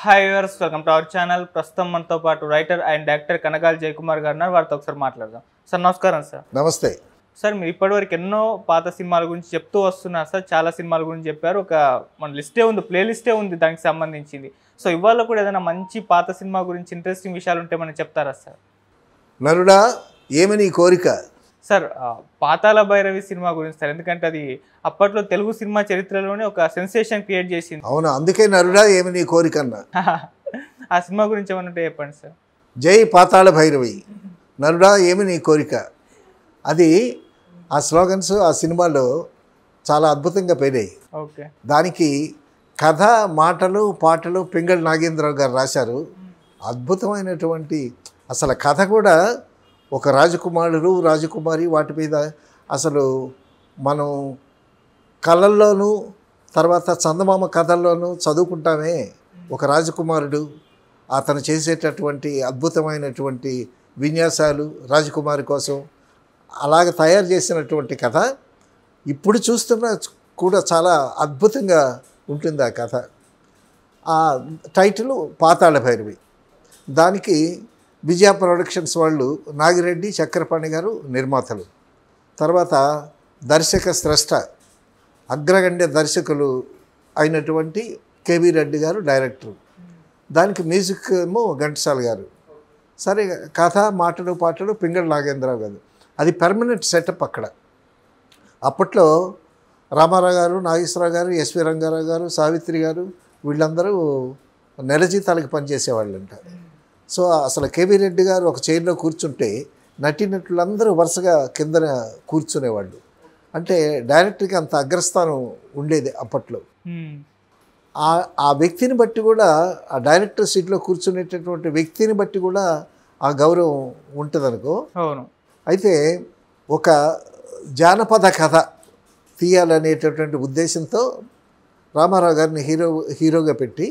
Hi viewers, welcome to our channel. ప్రస్తుతం మనతో పాటు writer and actor Kanakala Jayakumar గారు ఉన్నారు. వారితో ఒకసారి మాట్లాడదాం. సార్ నమస్కారం. సార్ నమస్తే. సార్, మీరు ఇప్పటివరకు ఎన్నో పాత సినిమాల గురించి చెప్తూ వస్తున్నారు సార్. చాలా సినిమాల గురించి చెప్పారు. ఒక మన లిస్టే ఉంది, ప్లే లిస్టే ఉంది దానికి సంబంధించింది. సో ఇవాళ కూడా ఏదైనా మంచి పాత సినిమా గురించి ఇంట్రెస్టింగ్ విషయాలు ఉంటే మనం చెప్తారా సార్? నరుడా ఏమని కోరిక. సార్, పాతాళ భైరవి సినిమా గురించి సార్, ఎందుకంటే అది అప్పట్లో తెలుగు సినిమా చరిత్రలోనే ఒక సెన్సేషన్ క్రియేట్ చేసింది. అవును, అందుకే నరుడా ఏమని కోరిక అన్న. ఆ సినిమా గురించి ఏమన్నా ఉంటే చెప్పండి సార్. జై పాతాళ భైరవి, నరుడా ఏమని కోరిక. అది ఆ స్లోగన్స్ ఆ సినిమాలో చాలా అద్భుతంగా పోయినాయి. ఓకే. దానికి కథ, మాటలు, పాటలు పింగళి నాగేంద్రరావు గారు రాశారు. అద్భుతమైనటువంటి అసలు కథ కూడా ఒక రాజకుమారుడు రాజకుమారి వాటి మీద అసలు మనం కళల్లోనూ తర్వాత చందమామ కథల్లోనూ చదువుకుంటామే. ఒక రాజకుమారుడు అతను చేసేటటువంటి అద్భుతమైనటువంటి విన్యాసాలు రాజకుమారి కోసం అలాగ తయారు చేసినటువంటి కథ ఇప్పుడు చూస్తున్న కూడా చాలా అద్భుతంగా ఉంటుంది ఆ కథ. ఆ టైటిల్ పాతాళ భైరవి. దానికి విజయ ప్రొడక్షన్స్ వాళ్ళు నాగిరెడ్డి, చక్రపాణి గారు నిర్మాతలు, తర్వాత దర్శక స్రష్ట అగ్రగణ్య దర్శకులు అయినటువంటి కేవీ రెడ్డి గారు డైరెక్టర్. దానికి మ్యూజిక్ ఏమో ఘంటసాల గారు. సరే, కథ, మాటలు, పాటలు పింగళి నాగేంద్రరావు గారు. అది పర్మనెంట్ సెటప్ అక్కడ. అప్పట్లో రామారావు గారు, నాగేశ్వరరావు గారు, ఎస్వి రంగారావు గారు, సావిత్రి గారు వీళ్ళందరూ నెల జీతాలకి పనిచేసేవాళ్ళంట. సో అసలు కేవీ రెడ్డి గారు ఒక చైర్లో కూర్చుంటే నటీనటులందరూ వరుసగా కిందన కూర్చునేవాళ్ళు. అంటే డైరెక్ట్గా అంత అగ్రస్థానం ఉండేది అప్పట్లో. ఆ వ్యక్తిని బట్టి కూడా, ఆ డైరెక్టర్ సీట్లో కూర్చునేటటువంటి వ్యక్తిని బట్టి కూడా ఆ గౌరవం ఉంటుంది అనుకో. అవును. అయితే ఒక జానపద కథ తీయాలనేటటువంటి ఉద్దేశంతో రామారావు గారిని హీరోగా పెట్టి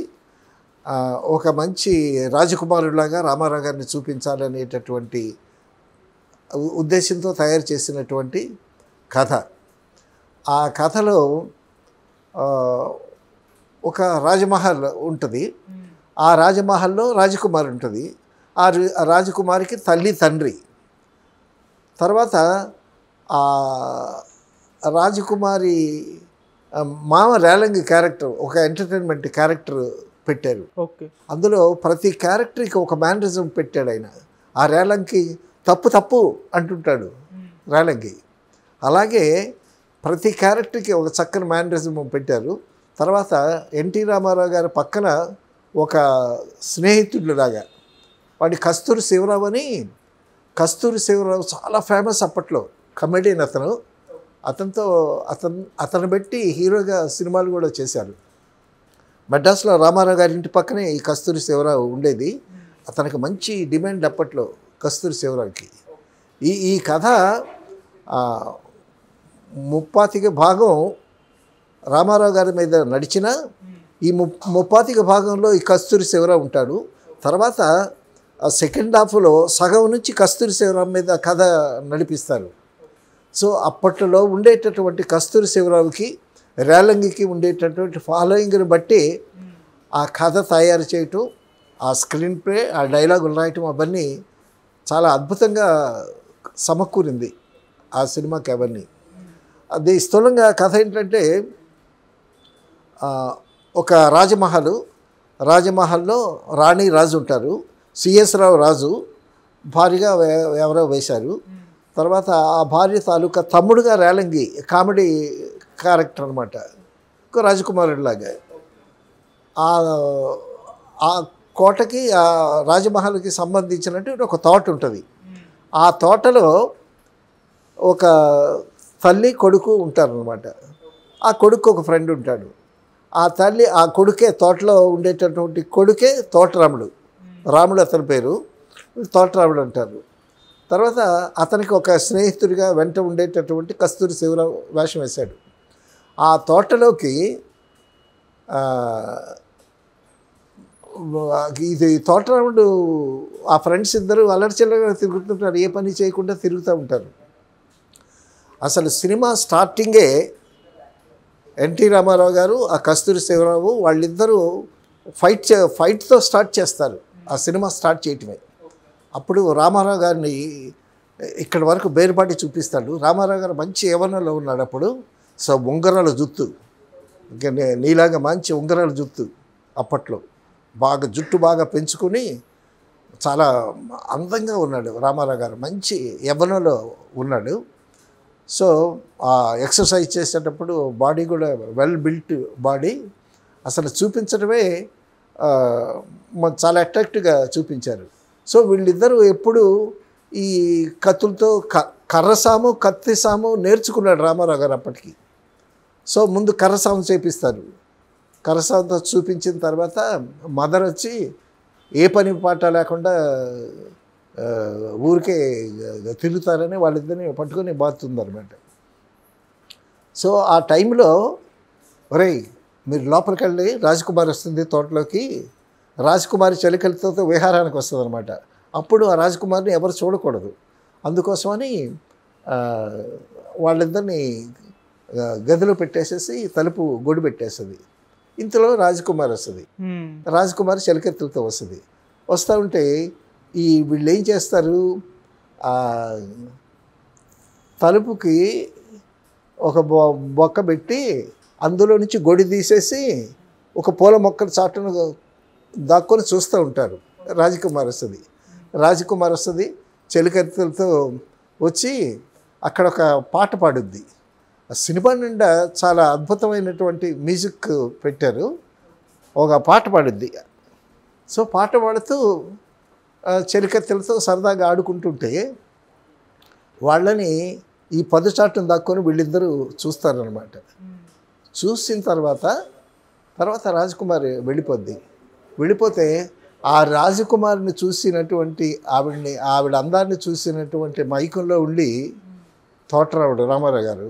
ఒక మంచి రాజకుమారులాగా రామారావు గారిని చూపించాలనేటటువంటి ఉద్దేశంతో తయారు చేసినటువంటి కథ. ఆ కథలో ఒక రాజమహల్ ఉంటుంది. ఆ రాజమహల్లో రాజకుమారి ఉంటుంది. ఆ రాజకుమారికి తల్లి, తండ్రి. తర్వాత ఆ రాజకుమారి మామ రేలంగి క్యారెక్టర్ ఒక ఎంటర్టైన్మెంట్ క్యారెక్టర్ పెట్టారు. ఓకే. అందులో ప్రతి క్యారెక్టర్కి ఒక మేనరిజం పెట్టాడు ఆయన. ఆ రేలంగి తప్పు అంటుంటాడు రేలంగి. అలాగే ప్రతి క్యారెక్టర్కి ఒక చక్కని మేనరిజం పెట్టారు. తర్వాత ఎన్టీ రామారావు గారి పక్కన ఒక స్నేహితుడిలాగా వాడి కస్తూరి శివరావు అని. కస్తూరి శివరావు చాలా ఫేమస్ అప్పట్లో, కమెడియన్ అతను. అతను పెట్టి హీరోగా సినిమాలు కూడా చేశారు. మద్రాసులో రామారావు గారి ఇంటి పక్కనే ఈ కస్తూరి శివరావు ఉండేది. అతనికి మంచి డిమాండ్ అప్పట్లో కస్తూరి శివరావుకి. ఈ కథ 30 భాగం రామారావు గారి మీద నడిచిన ఈ 30 భాగంలో ఈ కస్తూరి శివరావు ఉంటాడు. తర్వాత సెకండ్ హాఫ్లో సగం నుంచి కస్తూరి శివరావు మీద కథ నడిపిస్తారు. సో అప్పట్లో ఉండేటటువంటి కస్తూరి శివరావుకి, రేలంగికి ఉండేటటువంటి ఫాలోయింగ్ని బట్టి ఆ కథ తయారు చేయటం, ఆ స్క్రీన్ ప్లే, ఆ డైలాగులు రాయటం అవన్నీ చాలా అద్భుతంగా సమకూరింది ఆ సినిమాకి అవన్నీ. అది స్థూలంగా కథ ఏంటంటే, ఒక రాజమహల్లో రాణి రాజు ఉంటారు. సిఎస్ రావు రాజు భార్యగా ఎవరో వేశారు. తర్వాత ఆ భార్య తాలూకా తమ్ముడుగా రేలంగి కామెడీ క్యారెక్టర్ అనమాట, ఒక రాజకుమారుడిలాగా. ఆ కోటకి, ఆ రాజమహల్కి సంబంధించినట్టు ఒక తోట ఉంటుంది. ఆ తోటలో ఒక తల్లి, కొడుకు ఉంటారనమాట. ఆ కొడుకు ఒక ఫ్రెండ్ ఉంటాడు. ఆ తల్లి, ఆ కొడుకే, తోటలో ఉండేటటువంటి కొడుకే తోటరాముడు. రాముడు అతని పేరు, తోటరాముడు అంటారు. తర్వాత అతనికి ఒక స్నేహితుడిగా వెంట ఉండేటటువంటి కస్తూరి శివరావు వేషం వేశాడు. ఆ తోటలోకి ఇది తోటరాముడు, ఆ ఫ్రెండ్స్ ఇద్దరు అల్లరిచిల్లరగా తిరుగుతుంటారు, ఏ పని చేయకుండా తిరుగుతూ ఉంటారు. అసలు సినిమా స్టార్టింగే ఎన్టీ రామారావు గారు, ఆ కస్తూరి శివరావు వాళ్ళిద్దరూ ఫైట్తో స్టార్ట్ చేస్తారు. ఆ సినిమా స్టార్ట్ చేయటమే. అప్పుడు రామారావు గారిని ఇక్కడి వరకు బేరుపాటి చూపిస్తాడు. రామారావు గారు మంచి యవ్వనంలో ఉన్నాడు అప్పుడు. సో ఉంగరాల జుత్తు, ఇంకా నీలాగా మంచి ఉంగరాల జుత్తు అప్పట్లో, బాగా జుట్టు బాగా పెంచుకొని చాలా అందంగా ఉన్నాడు రామారావు గారు, మంచి యవ్వనంలో ఉన్నాడు. సో ఆ ఎక్సర్సైజ్ చేసేటప్పుడు బాడీ కూడా వెల్ బిల్ట్ బాడీ, అసలు చూపించడమే చాలా అట్రాక్టివ్గా చూపించారు. సో వీళ్ళిద్దరూ ఎప్పుడు ఈ కత్తులతో కర్రసాము కత్తిసాము నేర్చుకున్నాడు రామారావు గారు అప్పటికి. సో ముందు కర్రసాము చేపిస్తారు. కర్రసాముతో చూపించిన తర్వాత మదర్ వచ్చి ఏ పని పాట లేకుండా ఊరికే తిరుగుతారని వాళ్ళిద్దరిని పట్టుకొని బాగుతుందన్నమాట. సో ఆ టైంలో ఒరేయ్ మీరు లోపలికి వెళ్ళి రాజకుమారి వస్తుంది తోటలోకి, రాజకుమారి చలికలతో విహారానికి వస్తుంది అనమాట. అప్పుడు ఆ రాజకుమారిని ఎవరు చూడకూడదు, అందుకోసమని వాళ్ళిద్దరిని గదిలో పెట్టేసేసి తలుపు గొడి పెట్టేస్తుంది. ఇంతలో రాజకుమారి వస్తుంది. రాజకుమారి చలికెత్తులతో వస్తుంది. వస్తూ ఉంటే వీళ్ళు ఏం చేస్తారు, తలుపుకి ఒక బొక్క పెట్టి అందులో నుంచి గొడి తీసేసి ఒక పూల మొక్కలు చాటును దాక్కొని చూస్తూ ఉంటారు. రాజకుమారి వస్తుంది చెలికత్తెలతో వచ్చి అక్కడ ఒక పాట పాడుద్ది. ఆ సినిమా నిండా చాలా అద్భుతమైనటువంటి మ్యూజిక్ పెట్టారు. ఒక పాట పాడుద్ది. సో పాట పాడుతూ చెలికత్తెలతో సరదాగా ఆడుకుంటుంటే వాళ్ళని ఈ పదుచాటును దాక్కొని వీళ్ళిద్దరూ చూస్తారనమాట. చూసిన తర్వాత రాజకుమారి వెళ్ళిపోతే ఆ రాజకుమారిని చూసినటువంటి ఆవిడ అందాన్ని చూసినటువంటి మైకంలో ఉండి రామారావు గారు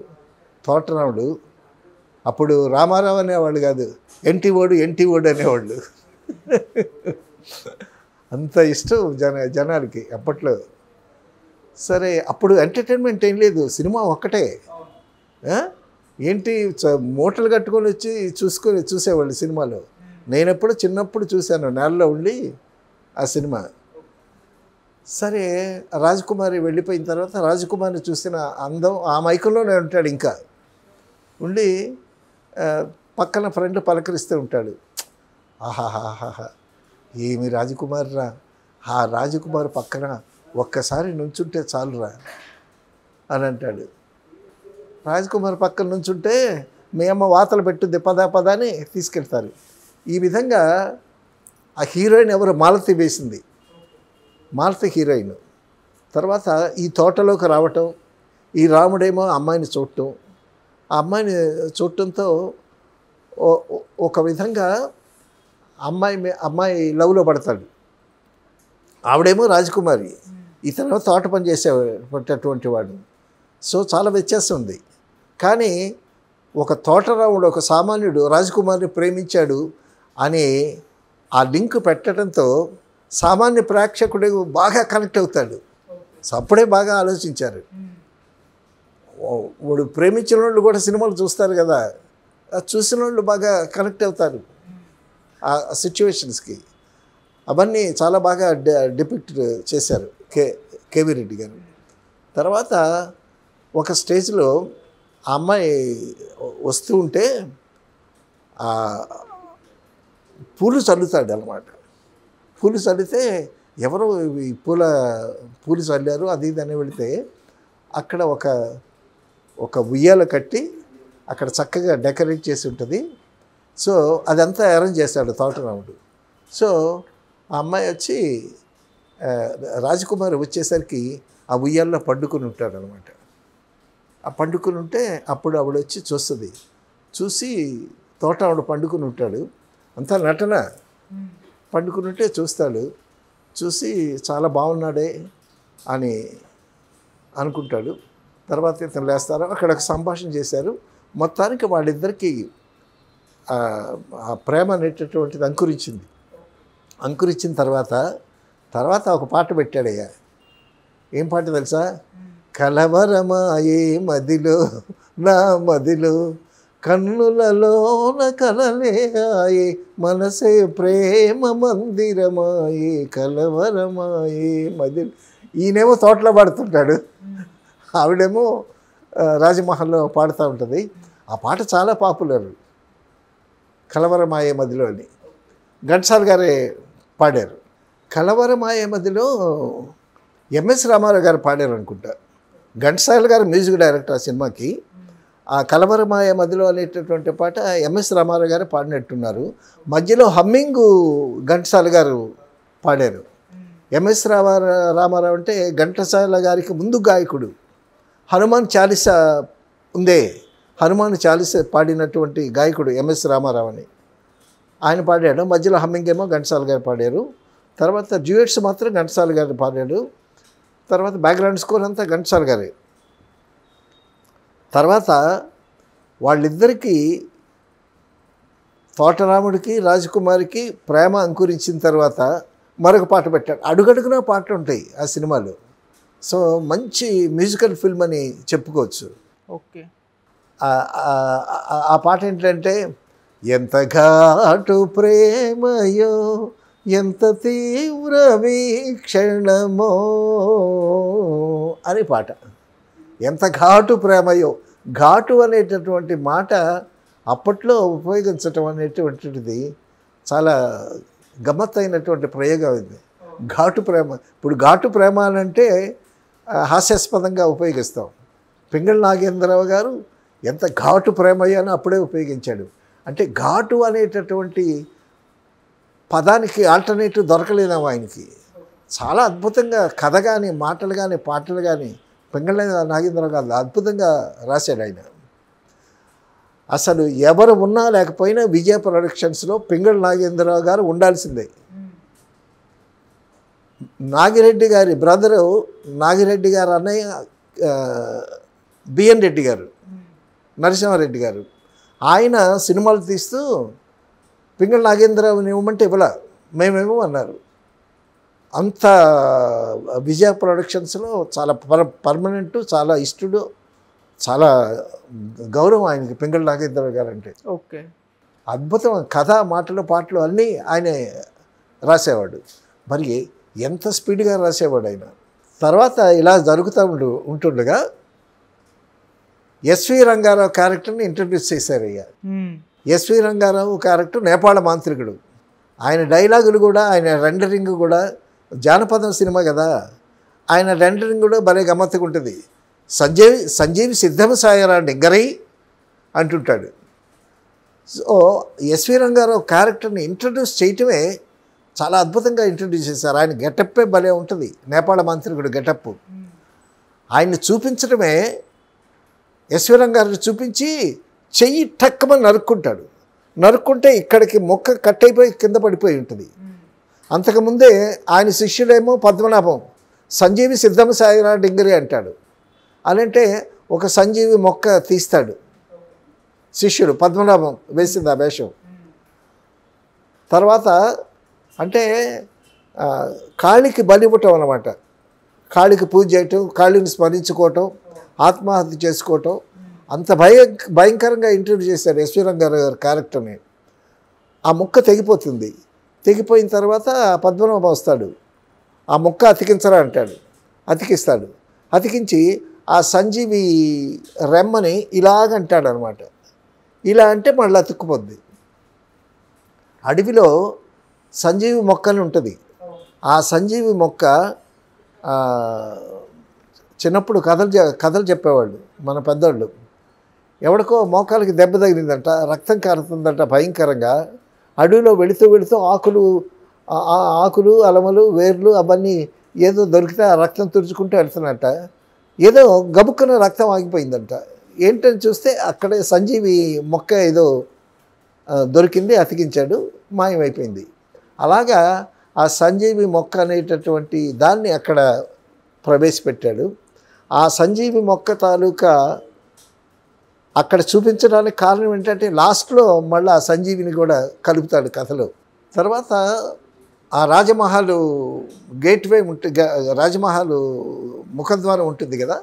అప్పుడు రామారావు అనేవాళ్ళు కాదు, ఎంటివోడు అనేవాళ్ళు. అంత ఇష్టం జనాలకి అప్పట్లో. సరే అప్పుడు ఎంటర్టైన్మెంట్ ఏం లేదు, సినిమా ఒక్కటే. ఏంటి మూటలు కట్టుకొని వచ్చి చూసేవాళ్ళు సినిమాలో. నేనెప్పుడు చిన్నప్పుడు చూశాను నేలలో ఉండి ఆ సినిమా. సరే రాజకుమారి వెళ్ళిపోయిన తర్వాత రాజకుమారిని చూసిన అందం ఆ మైకంలోనే ఉంటాడు. ఇంకా ఉండి పక్కన ఫ్రెండ్ పలకరిస్తూ ఉంటాడు. ఆహాహాహా ఏమి రాజకుమారిరా, ఆ రాజకుమారి పక్కన ఒక్కసారి నుంచుంటే చాలురా అని అంటాడు. రాజకుమారి పక్కన నుంచుంటే మీ అమ్మ వాతలు పెట్టుద్ది పదా అని తీసుకెళ్తారు. ఈ విధంగా ఆ హీరోయిన్ ఎవరు, మాలతి వేసింది. మాలతి హీరోయిన్. తర్వాత ఈ తోటలోకి రావటం, ఈ రాముడేమో అమ్మాయిని చూడటం, ఆ అమ్మాయిని చూడటంతో ఒక విధంగా అమ్మాయి లవ్లో పడతాడు. ఆవిడేమో రాజకుమారి, ఇతను తోట పని చేసేటటువంటి వాడు. సో చాలా వ్యత్యాసం ఉంది. కానీ ఒక తోటరాముడు, ఒక సామాన్యుడు రాజకుమారిని ప్రేమించాడు అని ఆ లింక్ పెట్టడంతో సామాన్య ప్రేక్షకుడు బాగా కనెక్ట్ అవుతాడు. సో అప్పుడే బాగా ఆలోచించారు. వాడు ప్రేమించిన వాళ్ళు కూడా సినిమాలు చూస్తారు కదా, చూసిన వాళ్ళు బాగా కనెక్ట్ అవుతారు ఆ సిచ్యువేషన్స్కి. అవన్నీ చాలా బాగా డిపిక్ట్ చేశారు కేవీ రెడ్డి గారు. తర్వాత ఒక స్టేజ్లో ఆ అమ్మాయి వస్తూ ఉంటే పూలు చల్లుతాడు అన్నమాట. పూలు చల్లితే ఎవరో ఈ పూలు చల్లారు అది ఇది అని వెళితే అక్కడ ఒక ఉయ్యాల కట్టి అక్కడ చక్కగా డెకరేట్ చేసి ఉంటుంది. సో అదంతా అరేంజ్ చేశాడు తోటరాముడు. సో ఆ అమ్మాయి వచ్చి రాజకుమారి వచ్చేసరికి ఆ ఉయ్యాల్లో పండుకొని ఉంటాడు అనమాట. ఆ పండుకొని ఉంటే అప్పుడు ఆవిడ వచ్చి చూస్తుంది. చూసి తోటరాముడు పండుకొని ఉంటాడు, అంతా నటన. పండుకొని ఉంటే చూస్తాడు, చూసి చాలా బాగున్నాడే అని అనుకుంటాడు. తర్వాత ఇతను లేస్తారు, అక్కడ ఒక సంభాషణ చేశారు. మొత్తానికి వాళ్ళిద్దరికీ ఆ ప్రేమ అనేటటువంటిది అంకురించిన తర్వాత ఒక పాట పెట్టాడయ్యా. ఏం పాట తెలుసా? కలవరమాయే మదిలో నా మదిలో కన్నులలోన కలలే ఆయే మనసే ప్రేమ మందిరమాయే కలవరమాయే మధ్య. ఈయనేమో తోటలో పాడుతుంటాడు, ఆవిడేమో రాజమహల్లో పాడుతూ ఉంటుంది. ఆ పాట చాలా పాపులర్, కలవరమాయే మధ్యలో అని ఘంటసాల గారే పాడారు. కలవరమాయే మధ్యలో ఎంఎస్ రామారావు గారు పాడారు అనుకుంటా. ఘంటసాల గారు మ్యూజిక్ డైరెక్టర్ ఆ సినిమాకి. ఆ కలవరమాయ మధ్యలో అనేటటువంటి పాట ఎంఎస్ రామారావు గారు పాడినట్టున్నారు. మధ్యలో హమ్మింగు ఘంటసాల గారు పాడారు. ఎంఎస్ రామారావు అంటే ఘంటసాల గారికి ముందు గాయకుడు. హనుమాన్ చాలీస ఉందే, హనుమాన్ చాలీస పాడినటువంటి గాయకుడు ఎంఎస్ రామారావు అని ఆయన పాడాడు. మధ్యలో హమ్మింగ్ ఏమో ఘంటసాల గారు పాడారు. తర్వాత డ్యూయట్స్ మాత్రం ఘంటసాల గారు పాడాడు. తర్వాత బ్యాక్గ్రౌండ్ స్కోర్ అంతా ఘంటసాల గారే. తర్వాత వాళ్ళిద్దరికీ, తోటరాముడికి రాజకుమారికి ప్రేమ అంకురించిన తర్వాత మరొక పాట పెట్టాడు. అడుగడుగునా పాటలు ఉంటాయి ఆ సినిమాలో. సో మంచి మ్యూజికల్ ఫిల్మ్ అని చెప్పుకోవచ్చు. ఓకే. ఆ పాట ఏంటంటే, ఎంత ఘాటు ప్రేమయో ఎంత తీవ్ర వీక్షణమో అనే పాట. ఎంత ఘాటు ప్రేమయో, ఘాటు అనేటటువంటి మాట అప్పట్లో ఉపయోగించటం అనేటువంటిది చాలా గమ్మత్తైనటువంటి ప్రయోగం ఇది. ఘాటు ప్రేమ. ఇప్పుడు ఘాటు ప్రేమ అంటే హాస్యాస్పదంగా ఉపయోగిస్తాం. పింగళి నాగేంద్రరావు గారు ఎంత ఘాటు ప్రేమయ్యో అని అప్పుడే ఉపయోగించాడు. అంటే ఘాటు అనేటటువంటి పదానికి ఆల్టర్నేటివ్ దొరకలేదేమో ఆయనకి. చాలా అద్భుతంగా కథ కానీ, మాటలు కానీ, పాటలు కానీ పింగళి నాగేంద్రరావు గారు అద్భుతంగా రాశాడు ఆయన. అసలు ఎవరు ఉన్నా లేకపోయినా విజయ ప్రొడక్షన్స్లో పింగళి నాగేంద్రరావు గారు ఉండాల్సిందే. నాగిరెడ్డి గారి బ్రదరు, నాగిరెడ్డి గారు అన్నయ్య బిఎన్ రెడ్డి గారు, నరసింహారెడ్డి గారు, ఆయన సినిమాలు తీస్తూ పింగళి నాగేంద్రరావుని ఇవ్వమంటే ఇవ్వలా, మేమేమో అన్నారు. అంత విజయ ప్రొడక్షన్స్లో చాలా పర్మనెంట్, చాలా ఇష్టడు, చాలా గౌరవం ఆయనకి పింగళి నాగేంద్రరావు గారు అంటే. ఓకే. అద్భుతం. కథ, మాటలు, పాటలు అన్నీ ఆయనే రాసేవాడు. మరి ఎంత స్పీడ్గా రాసేవాడు ఆయన. తర్వాత ఇలా జరుగుతూ ఉంటుండగా ఎస్వి రంగారావు క్యారెక్టర్ని ఇంట్రడ్యూస్ చేశారు. అయ్యా ఎస్వి రంగారావు క్యారెక్టర్ నేపాళ మాంత్రికుడు. ఆయన డైలాగులు కూడా, ఆయన రెండరింగ్ కూడా, జానపదం సినిమా కదా, ఆయన రెండరింగ్ కూడా భలే గమ్మత్తుగా ఉంటుంది. సంజీవి సిద్ధమ సాయరా నిగ్గరై అంటుంటాడు. సో ఎస్వి రంగారావు క్యారెక్టర్ని ఇంట్రడ్యూస్ చేయటమే చాలా అద్భుతంగా ఇంట్రడ్యూస్ చేశారు. ఆయన గెటప్పే భలే ఉంటుంది, నేపాళ మాంత్రికుడు గెటప్. ఆయన్ని చూపించడమే, ఎస్వి రంగారావు చూపించి చెయ్యి టక్కమని నరుక్కుంటాడు. నరుక్కుంటే ఇక్కడికి మొక్క కట్ అయిపోయి కింద పడిపోయి ఉంటుంది. అంతకుముందే ఆయన శిష్యుడేమో పద్మనాభం సంజీవి సిద్ధమ సాయిరా డింగరి అంటాడు. అలంటే ఒక సంజీవి మొక్క తీస్తాడు శిష్యుడు, పద్మనాభం వేసింది ఆ వేషం. తర్వాత అంటే కాళికి బలి ఇవ్వటం అన్నమాట. కాళికి పూజ చేయటం, కాళిని స్మరించుకోవటం, ఆత్మహత్య చేసుకోవటం, అంత భయంకరంగా ఇంట్రడ్యూస్ చేశారు ఎస్వి రంగారావు గారి క్యారెక్టర్ని. ఆ ముక్క తెగిపోతుంది. తెగిపోయిన తర్వాత పద్మనాభం వస్తాడు, ఆ ముక్క అతికించరా అంటాడు. అతికిస్తాడు. అతికించి ఆ సంజీవి రెమ్మని ఇలాగంటాడు అనమాట. ఇలా అంటే మళ్ళీ అతుక్కుపోద్ది. అడవిలో సంజీవి మొక్క అని ఉంటుంది. ఆ సంజీవి మొక్క చిన్నప్పుడు కథలు చెప్పేవాళ్ళు మన పెద్దవాళ్ళు. ఎవడికో మోకాలకి దెబ్బ తగిలిందంట, రక్తం కారుతుందంట భయంకరంగా. అడవిలో వెళుతూ ఆకులు, అలమలు, వేర్లు అవన్నీ ఏదో దొరికితే ఆ రక్తం తుడుచుకుంటూ వెళ్తున్నట్ట. ఏదో గబుక్కున రక్తం ఆగిపోయిందంట. ఏంటని చూస్తే అక్కడే సంజీవి మొక్క ఏదో దొరికింది, అతికించాడు, మాయమైపోయింది. అలాగా ఆ సంజీవి మొక్క అనేటటువంటి దాన్ని అక్కడ ప్రవేశపెట్టాడు. ఆ సంజీవి మొక్క తాలూకా అక్కడ చూపించడానికి కారణం ఏంటంటే లాస్ట్లో మళ్ళీ ఆ సంజీవిని కూడా కలుపుతాడు కథలో. తర్వాత ఆ రాజమహల్ గేట్వే రాజమహల్ ముఖద్వారం ఉంటుంది కదా,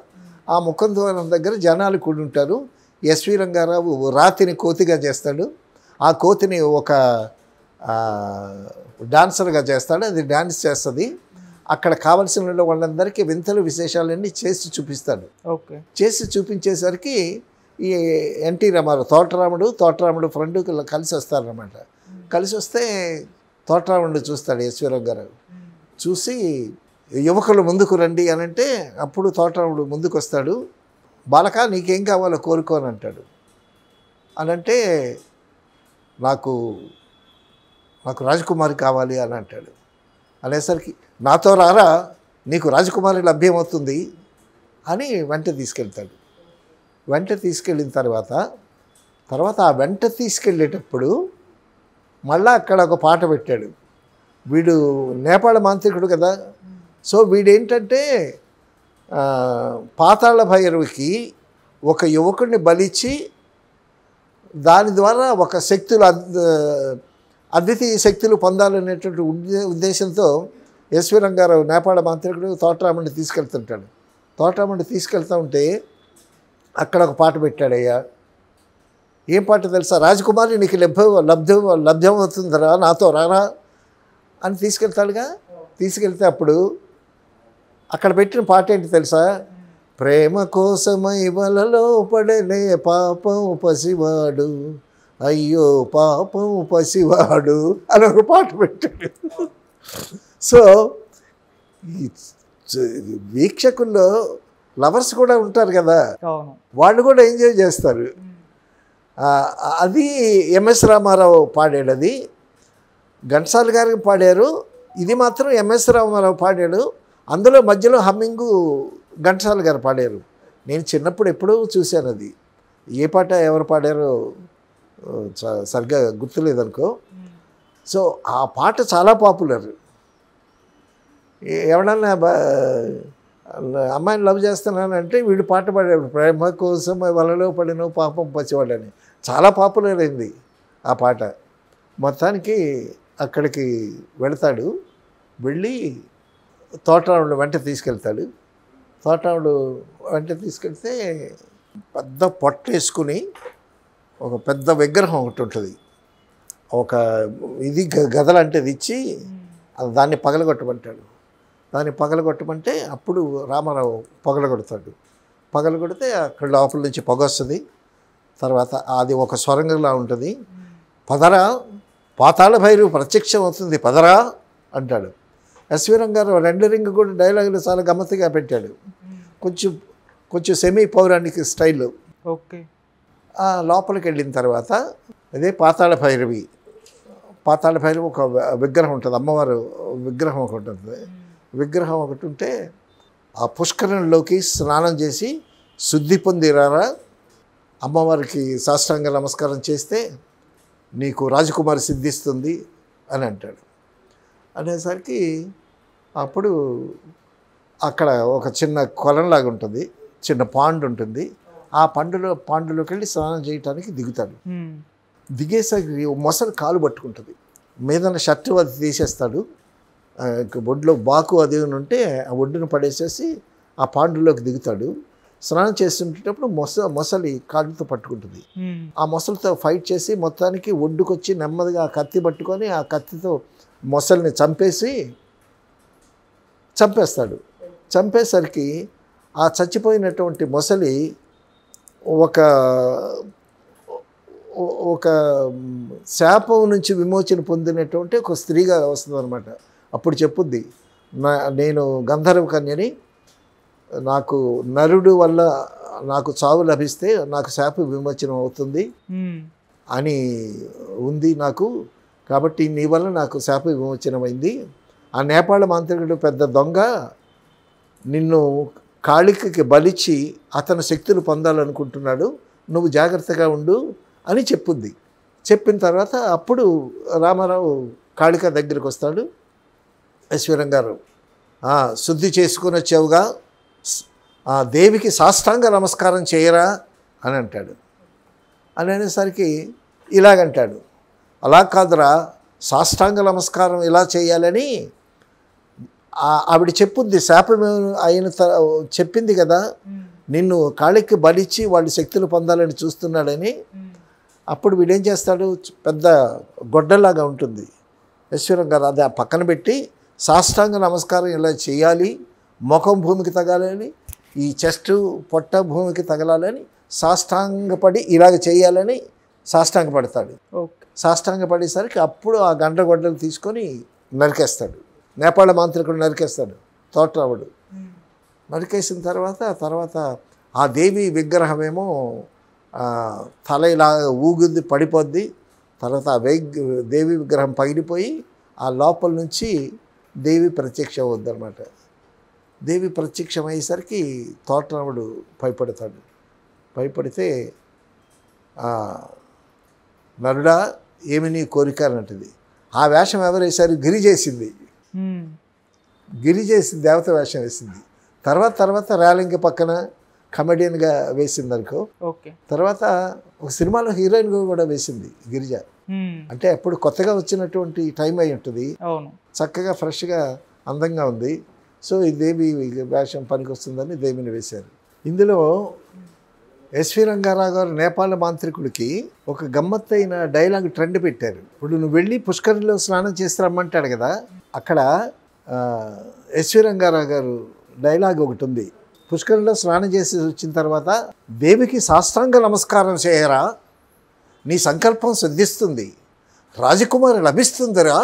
ఆ ముఖద్వారం దగ్గర జనాలు కూడి ఉంటారు. ఎస్వి రంగారావు రాతిని కోతిగా చేస్తాడు, ఆ కోతిని ఒక డాన్సర్గా చేస్తాడు, అది డాన్స్ చేస్తుంది. అక్కడ కావలసిన వాళ్ళందరికీ వింతలు విశేషాలన్నీ చేసి చూపిస్తాడు. ఓకే. చేసి చూపించేసరికి ఈ ఎన్టీ రామారావు తోటరాముడు ఫ్రెండ్ కలిసి వస్తారనమాట. కలిసి వస్తే తోటరాముడు చూస్తాడు ఎస్వి రంగారావు. చూసి యువకులు ముందుకు రండి అని అంటే అప్పుడు తోటరాముడు ముందుకు వస్తాడు. బాలక నీకేం కావాలో కోరుకో అని అంటాడు. అనంటే నాకు రాజకుమారి కావాలి అని అంటాడు. అనేసరికి నాతో రారా, నీకు రాజకుమారి లభ్యమవుతుంది అని వెంట తీసుకెళ్తాడు. వెంట తీసుకెళ్ళిన తర్వాత ఆ వెంట తీసుకెళ్ళేటప్పుడు మళ్ళీ అక్కడ ఒక పాట పెట్టాడు. వీడు నేపాళ మాంత్రికుడు కదా, సో వీడేంటంటే పాతాళ భైరవికి ఒక యువకుడిని బలిచ్చి దాని ద్వారా ఒక శక్తులు అద్వితీయ శక్తులు పొందాలనేటువంటి ఉద్దేశంతో ఎస్వి రంగారావు నేపాళ మాంత్రికుడు తోటరాముడిని తీసుకెళ్తుంటాడు. తోటరాముడిని తీసుకెళ్తూ ఉంటే అక్కడ ఒక పాట పెట్టాడయ్యా. ఏం పాట తెలుసా? రాజకుమారి నీకు లభ్యం అవుతుందిరా, నాతో రారా అని తీసుకెళ్తాడుగా. తీసుకెళ్తే అప్పుడు అక్కడ పెట్టిన పాట ఏంటి తెలుసా? ప్రేమ కోసమై వలలో పడలే పాపం పసివాడు, అయ్యో పాపం పసివాడు అని ఒక పాట పెట్టాడు. సో ఈ వీక్షకుల్లో లవర్స్ కూడా ఉంటారు కదా, వాళ్ళు కూడా ఎంజాయ్ చేస్తారు. అది ఎంఎస్ రామారావు పాడాడు, అది ఘంటసాల గారికి పాడారు. ఇది మాత్రం ఎంఎస్ రామారావు పాడాడు. అందులో మధ్యలో హమ్మింగు ఘంటసాల గారు పాడారు. నేను చిన్నప్పుడు ఎప్పుడూ చూశాను అది. ఏ పాట ఎవరు పాడారో సరిగ్గా గుర్తులేదనుకో. సో ఆ పాట చాలా పాపులర్. ఎవడన్నా అమ్మాయిని లవ్ చేస్తున్నానంటే వీడు పాట పాడాడు, ప్రేమ కోసం వలలో పడిన పాపం పసివాడని. చాలా పాపులర్ అయింది ఆ పాట. మొత్తానికి అక్కడికి వెళతాడు. వెళ్ళి తోటరాముడు వెంట తీసుకెళ్తాడు. తోటరాముడు వెంట తీసుకెళ్తే పెద్ద పొట్టేసుకుని ఒక పెద్ద విగ్రహం ఒకటి ఉంటుంది. ఒక ఇది గదలంటేది ఇచ్చి దాన్ని పగలగొట్టమంటాడు. దాన్ని పగలగొట్టమంటే అప్పుడు రామారావు పగలగొడతాడు. పగలగొడితే అక్కడ లోపల నుంచి పొగ వస్తుంది. తర్వాత అది ఒక సొరంగంలా ఉంటుంది. పదరా, పాతాళ భైరవి ప్రత్యక్షం అవుతుంది, పదరా అంటాడు. ఎస్వి రంగారావు రెండరింగ్ కూడా డైలాగులు చాలా గమ్మత్తుగా పెట్టాడు. కొంచెం సెమీ పౌరాణిక స్టైల్. ఓకే. లోపలికి వెళ్ళిన తర్వాత అదే పాతాళ భైరవి ఒక విగ్రహం ఉంటుంది, అమ్మవారు విగ్రహం ఒకటి ఉంటుంది. విగ్రహం ఒకటి ఉంటే ఆ పుష్కరంలోకి స్నానం చేసి శుద్ధి పొందిరారా, అమ్మవారికి సాష్టాంగ నమస్కారం చేస్తే నీకు రాజకుమారి సిద్ధిస్తుంది అని అంటాడు. అనేసరికి అప్పుడు అక్కడ ఒక చిన్న కొలంలాగా ఉంటుంది, చిన్న పాండ్ ఉంటుంది. ఆ పాండులోకి వెళ్ళి స్నానం చేయడానికి దిగుతాడు. దిగేసరికి మొసలు కాలు పట్టుకుంటుంది. మీదన షర్టు అది తీసేస్తాడు. ఒడ్లో బాకు అది ఉంటే ఆ ఒడ్డును పడేసేసి ఆ పాండులోకి దిగుతాడు. స్నానం చేస్తుంటేటప్పుడు మొసలి కాళ్ళతో పట్టుకుంటుంది. ఆ మొసలితో ఫైట్ చేసి మొత్తానికి ఒడ్డుకొచ్చి నెమ్మదిగా ఆ కత్తి పట్టుకొని ఆ కత్తితో మొసలిని చంపేస్తాడు. చంపేసరికి ఆ చచ్చిపోయినటువంటి మొసలి ఒక శాపం నుంచి విమోచన పొందినటువంటి ఒక స్త్రీగా వస్తుంది అనమాట. అప్పుడు చెప్పుద్ది, నేను గంధర్వ కన్యని, నాకు నరుడు వల్ల నాకు చావు లభిస్తే నాకు శాప విమోచనం అవుతుంది అని ఉంది నాకు, కాబట్టి నీ వల్ల నాకు శాప విమోచనమైంది. ఆ నేపాళ మాంత్రికుడు పెద్ద దొంగ నిన్ను కాళికకి బలిచ్చి అతను శక్తులు పొందాలనుకుంటున్నాడు, నువ్వు జాగ్రత్తగా ఉండు అని చెప్పుద్ది. చెప్పిన తర్వాత అప్పుడు రామారావు కాళిక దగ్గరికి వస్తాడు. ఎస్వి రంగారావు శుద్ధి చేసుకుని వచ్చావుగా, దేవికి సాష్టాంగ నమస్కారం చేయరా అని అంటాడు. అని అనేసరికి ఇలాగంటాడు, అలా కాదురా, సాష్టాంగ నమస్కారం ఇలా చేయాలని ఆవిడ చెప్పుద్ది. శాపం అయిన చెప్పింది కదా, నిన్ను కాళికి బలిచ్చి వాళ్ళు శక్తులు పొందాలని చూస్తున్నాడని అప్పుడు వీడేం చేస్తాడు, పెద్ద గొడ్డలాగా ఉంటుంది ఈశ్వరం గారు, అది ఆ పక్కన పెట్టి సాష్టాంగ నమస్కారం ఇలా చేయాలి, ముఖం భూమికి తగలాలని, ఈ చెస్ట్ పొట్ట భూమికి తగలాలని సాష్టాంగపడి ఇలాగ చేయాలని సాష్టాంగపడతాడు. సాష్టాంగపడేసరికి అప్పుడు ఆ గండ్రగొడ్డలు తీసుకొని నరికేస్తాడు. నేపాళ మాంత్రికుడు నరికేస్తాడు తోటరావుడు. నరికేసిన తర్వాత ఆ దేవి విగ్రహమేమో తల ఇలా ఊగుద్ది, పడిపోద్ది. తర్వాత ఆ దేవి విగ్రహం పగిలిపోయి ఆ లోపల నుంచి దేవి ప్రత్యక్షం అవుద్దన్నమాట. దేవి ప్రత్యక్షం అయ్యేసరికి తోటరావుడు భయపడతాడు. భయపడితే నరుడా ఏమి నీ కోరిక అన్నట్టుది. ఆ వేషం ఎవరు వేశారు, గిరి చేసింది. గిరి చేసి దేవత వేషం వేసింది. తర్వాత రేలంగి పక్కన కమెడియన్గా వేసింది అనుకో. తర్వాత ఒక సినిమాలో హీరోయిన్గా కూడా వేసింది గిరిజ. అంటే అప్పుడు కొత్తగా వచ్చినటువంటి టైం అయి ఉంటుంది, చక్కగా ఫ్రెష్గా అందంగా ఉంది. సో ఈ దేవి వేషం పనికి వస్తుందని దేవిని వేశారు. ఇందులో ఎస్వి రంగారావు గారు నేపాళ మాంత్రికుడికి ఒక గమ్మత్తైన డైలాగ్ ట్రెండ్ పెట్టారు. ఇప్పుడు నువ్వు వెళ్ళి పుష్కరిలో స్నానం చేసి రమ్మంటాడు కదా, అక్కడ ఎస్వి రంగారావు గారు డైలాగ్ ఒకటి ఉంది. పుష్కరిలో స్నానం చేసి వచ్చిన తర్వాత దేవికి సాష్టాంగ నమస్కారం చేయరా, నీ సంకల్పం సిద్ధిస్తుంది, రాజకుమారి లభిస్తుందిరా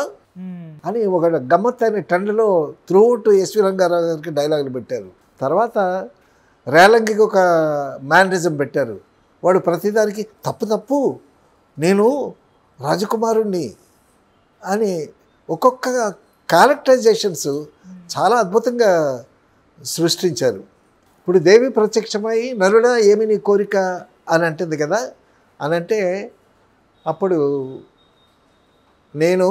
అని ఒక గమ్మత్తైన ట్రెండ్లో త్రూఅవుట్ ఎస్వి రంగారావు గారికి డైలాగులు పెట్టారు. తర్వాత రేలంగికి ఒక మేనరిజం పెట్టారు. వాడు ప్రతిదానికి తప్పు నేను రాజకుమారుణ్ణి అని ఒక్కొక్క క్యారెక్టరైజేషన్స్ చాలా అద్భుతంగా సృష్టించారు. ఇప్పుడు దేవి ప్రత్యక్షమై నరుడా ఏమి నీ కోరిక అని అంటుంది కదా, అని అంటే అప్పుడు నేను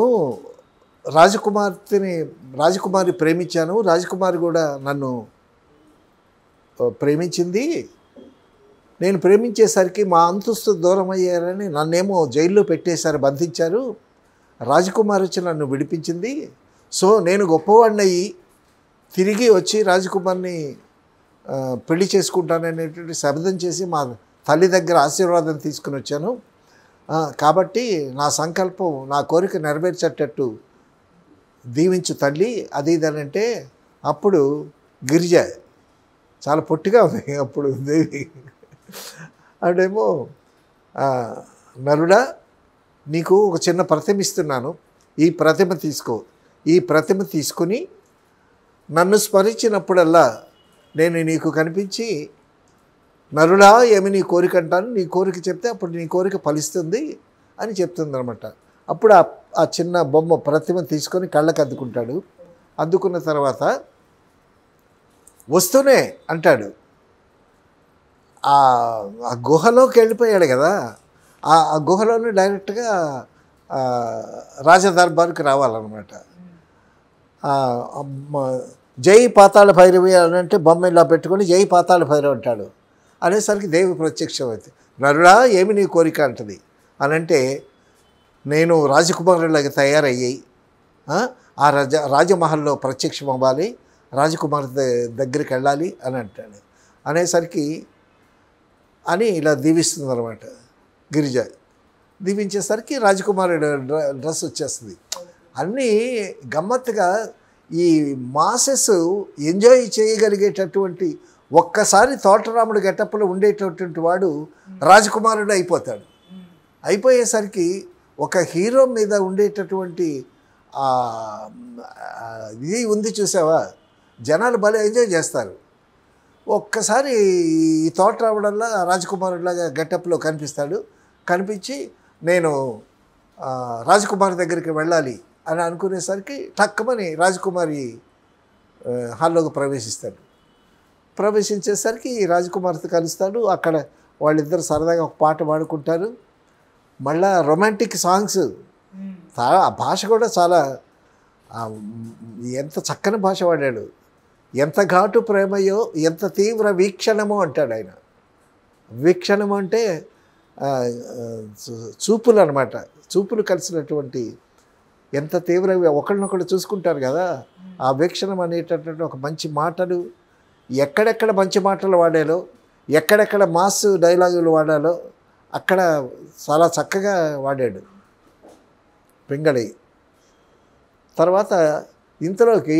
రాజకుమారి ప్రేమించాను, రాజకుమారి కూడా నన్ను ప్రేమించింది. నేను ప్రేమించేసరికి మా అంతస్తు దూరం అయ్యారని నన్నేమో జైల్లో పెట్టేశారు, బంధించారు. రాజకుమారి వచ్చి నన్ను విడిపించింది. సో నేను గొప్పవాడినయ్యి తిరిగి వచ్చి రాజకుమారిని పెళ్లి చేసుకుంటాననేటువంటి శబ్దం చేసి మా తల్లి దగ్గర ఆశీర్వాదం తీసుకుని వచ్చాను. కాబట్టి నా సంకల్పం, నా కోరిక నెరవేర్చేటట్టు దీవించు తల్లి, అది ఇదనంటే అప్పుడు గిరిజ చాలా పొట్టిగా ఉంది. అప్పుడు దేవి అదేమో నరుడా నీకు ఒక చిన్న ప్రతిమ ఇస్తున్నాను, ఈ ప్రతిమ తీసుకో, ఈ ప్రతిమ తీసుకుని నన్ను స్మరించినప్పుడల్లా నేను నీకు కనిపించి నరుడా ఏమి నీ కోరిక అంటాను, నీ కోరిక చెప్తే అప్పుడు నీ కోరిక ఫలిస్తుంది అని చెప్తుంది అనమాట. అప్పుడు ఆ చిన్న బొమ్మ ప్రతిమ తీసుకొని కళ్ళకు అద్దుకుంటాడు. అద్దుకున్న తర్వాత వస్తూనే అంటాడు, ఆ గుహలోకి వెళ్ళిపోయాడు కదా, ఆ గుహలోనే డైరెక్ట్గా రాజదర్బార్కి రావాలన్నమాట. జై పాతాళ భైరవి అని అంటే బొమ్మ ఇలా పెట్టుకొని జై పాతాళ భైరవి అంటాడు. అనేసరికి దేవి ప్రత్యక్షం అవుతుంది. నరుడా ఏమి నీ కోరిక అంటది అని అంటే నేను రాజకుమారులాగా తయారయ్యి ఆ రాజమహల్లో ప్రత్యక్షం అవ్వాలి, రాజకుమారి దగ్గరికి వెళ్ళాలి అని అంటాడు. అనేసరికి అని ఇలా దీవిస్తుంది అనమాట గిరిజ. దీవించేసరికి రాజకుమారుడు డ్రెస్ వచ్చేస్తుంది. అన్నీ గమ్మత్తుగా ఈ మాసెస్ ఎంజాయ్ చేయగలిగేటటువంటి ఒక్కసారి తోటరాముడు గెటప్లో ఉండేటటువంటి వాడు రాజకుమారుడు అయిపోతాడు. అయిపోయేసరికి ఒక హీరో మీద ఉండేటటువంటి ఇది ఉంది చూసావా, జనాలు భలే ఎంజాయ్ చేస్తారు. ఒక్కసారి ఈ తోటరాముడల్లా రాజకుమారుడిలాగా గెటప్లో కనిపిస్తాడు. కనిపించి నేను రాజకుమారి దగ్గరికి వెళ్ళాలి అని అనుకునేసరికి టక్కమని రాజకుమారి హాల్లోకి ప్రవేశిస్తాడు. ప్రవేశించేసరికి రాజకుమారితో కలుస్తాడు. అక్కడ వాళ్ళిద్దరు సరదాగా ఒక పాట పాడుకుంటారు. మళ్ళా రొమాంటిక్ సాంగ్స్, ఆ భాష కూడా చాలా ఎంత చక్కని భాష వాడాడు. ఎంత ఘాటు ప్రేమయో ఎంత తీవ్ర వీక్షణమో అంటాడు ఆయన. వీక్షణం అంటే చూపులు అనమాట, చూపులు కలిసినటువంటి ఎంత తీవ్ర ఒకళ్ళనొకళ్ళు చూసుకుంటారు కదా, ఆ వీక్షణం అనేటటువంటి ఒక మంచి మాటలు ఎక్కడెక్కడ మంచి మాటలు వాడాలో ఎక్కడెక్కడ మాస్ డైలాగులు వాడాలో అక్కడ చాలా చక్కగా వాడాడు పింగళి. తర్వాత ఇంతలోకి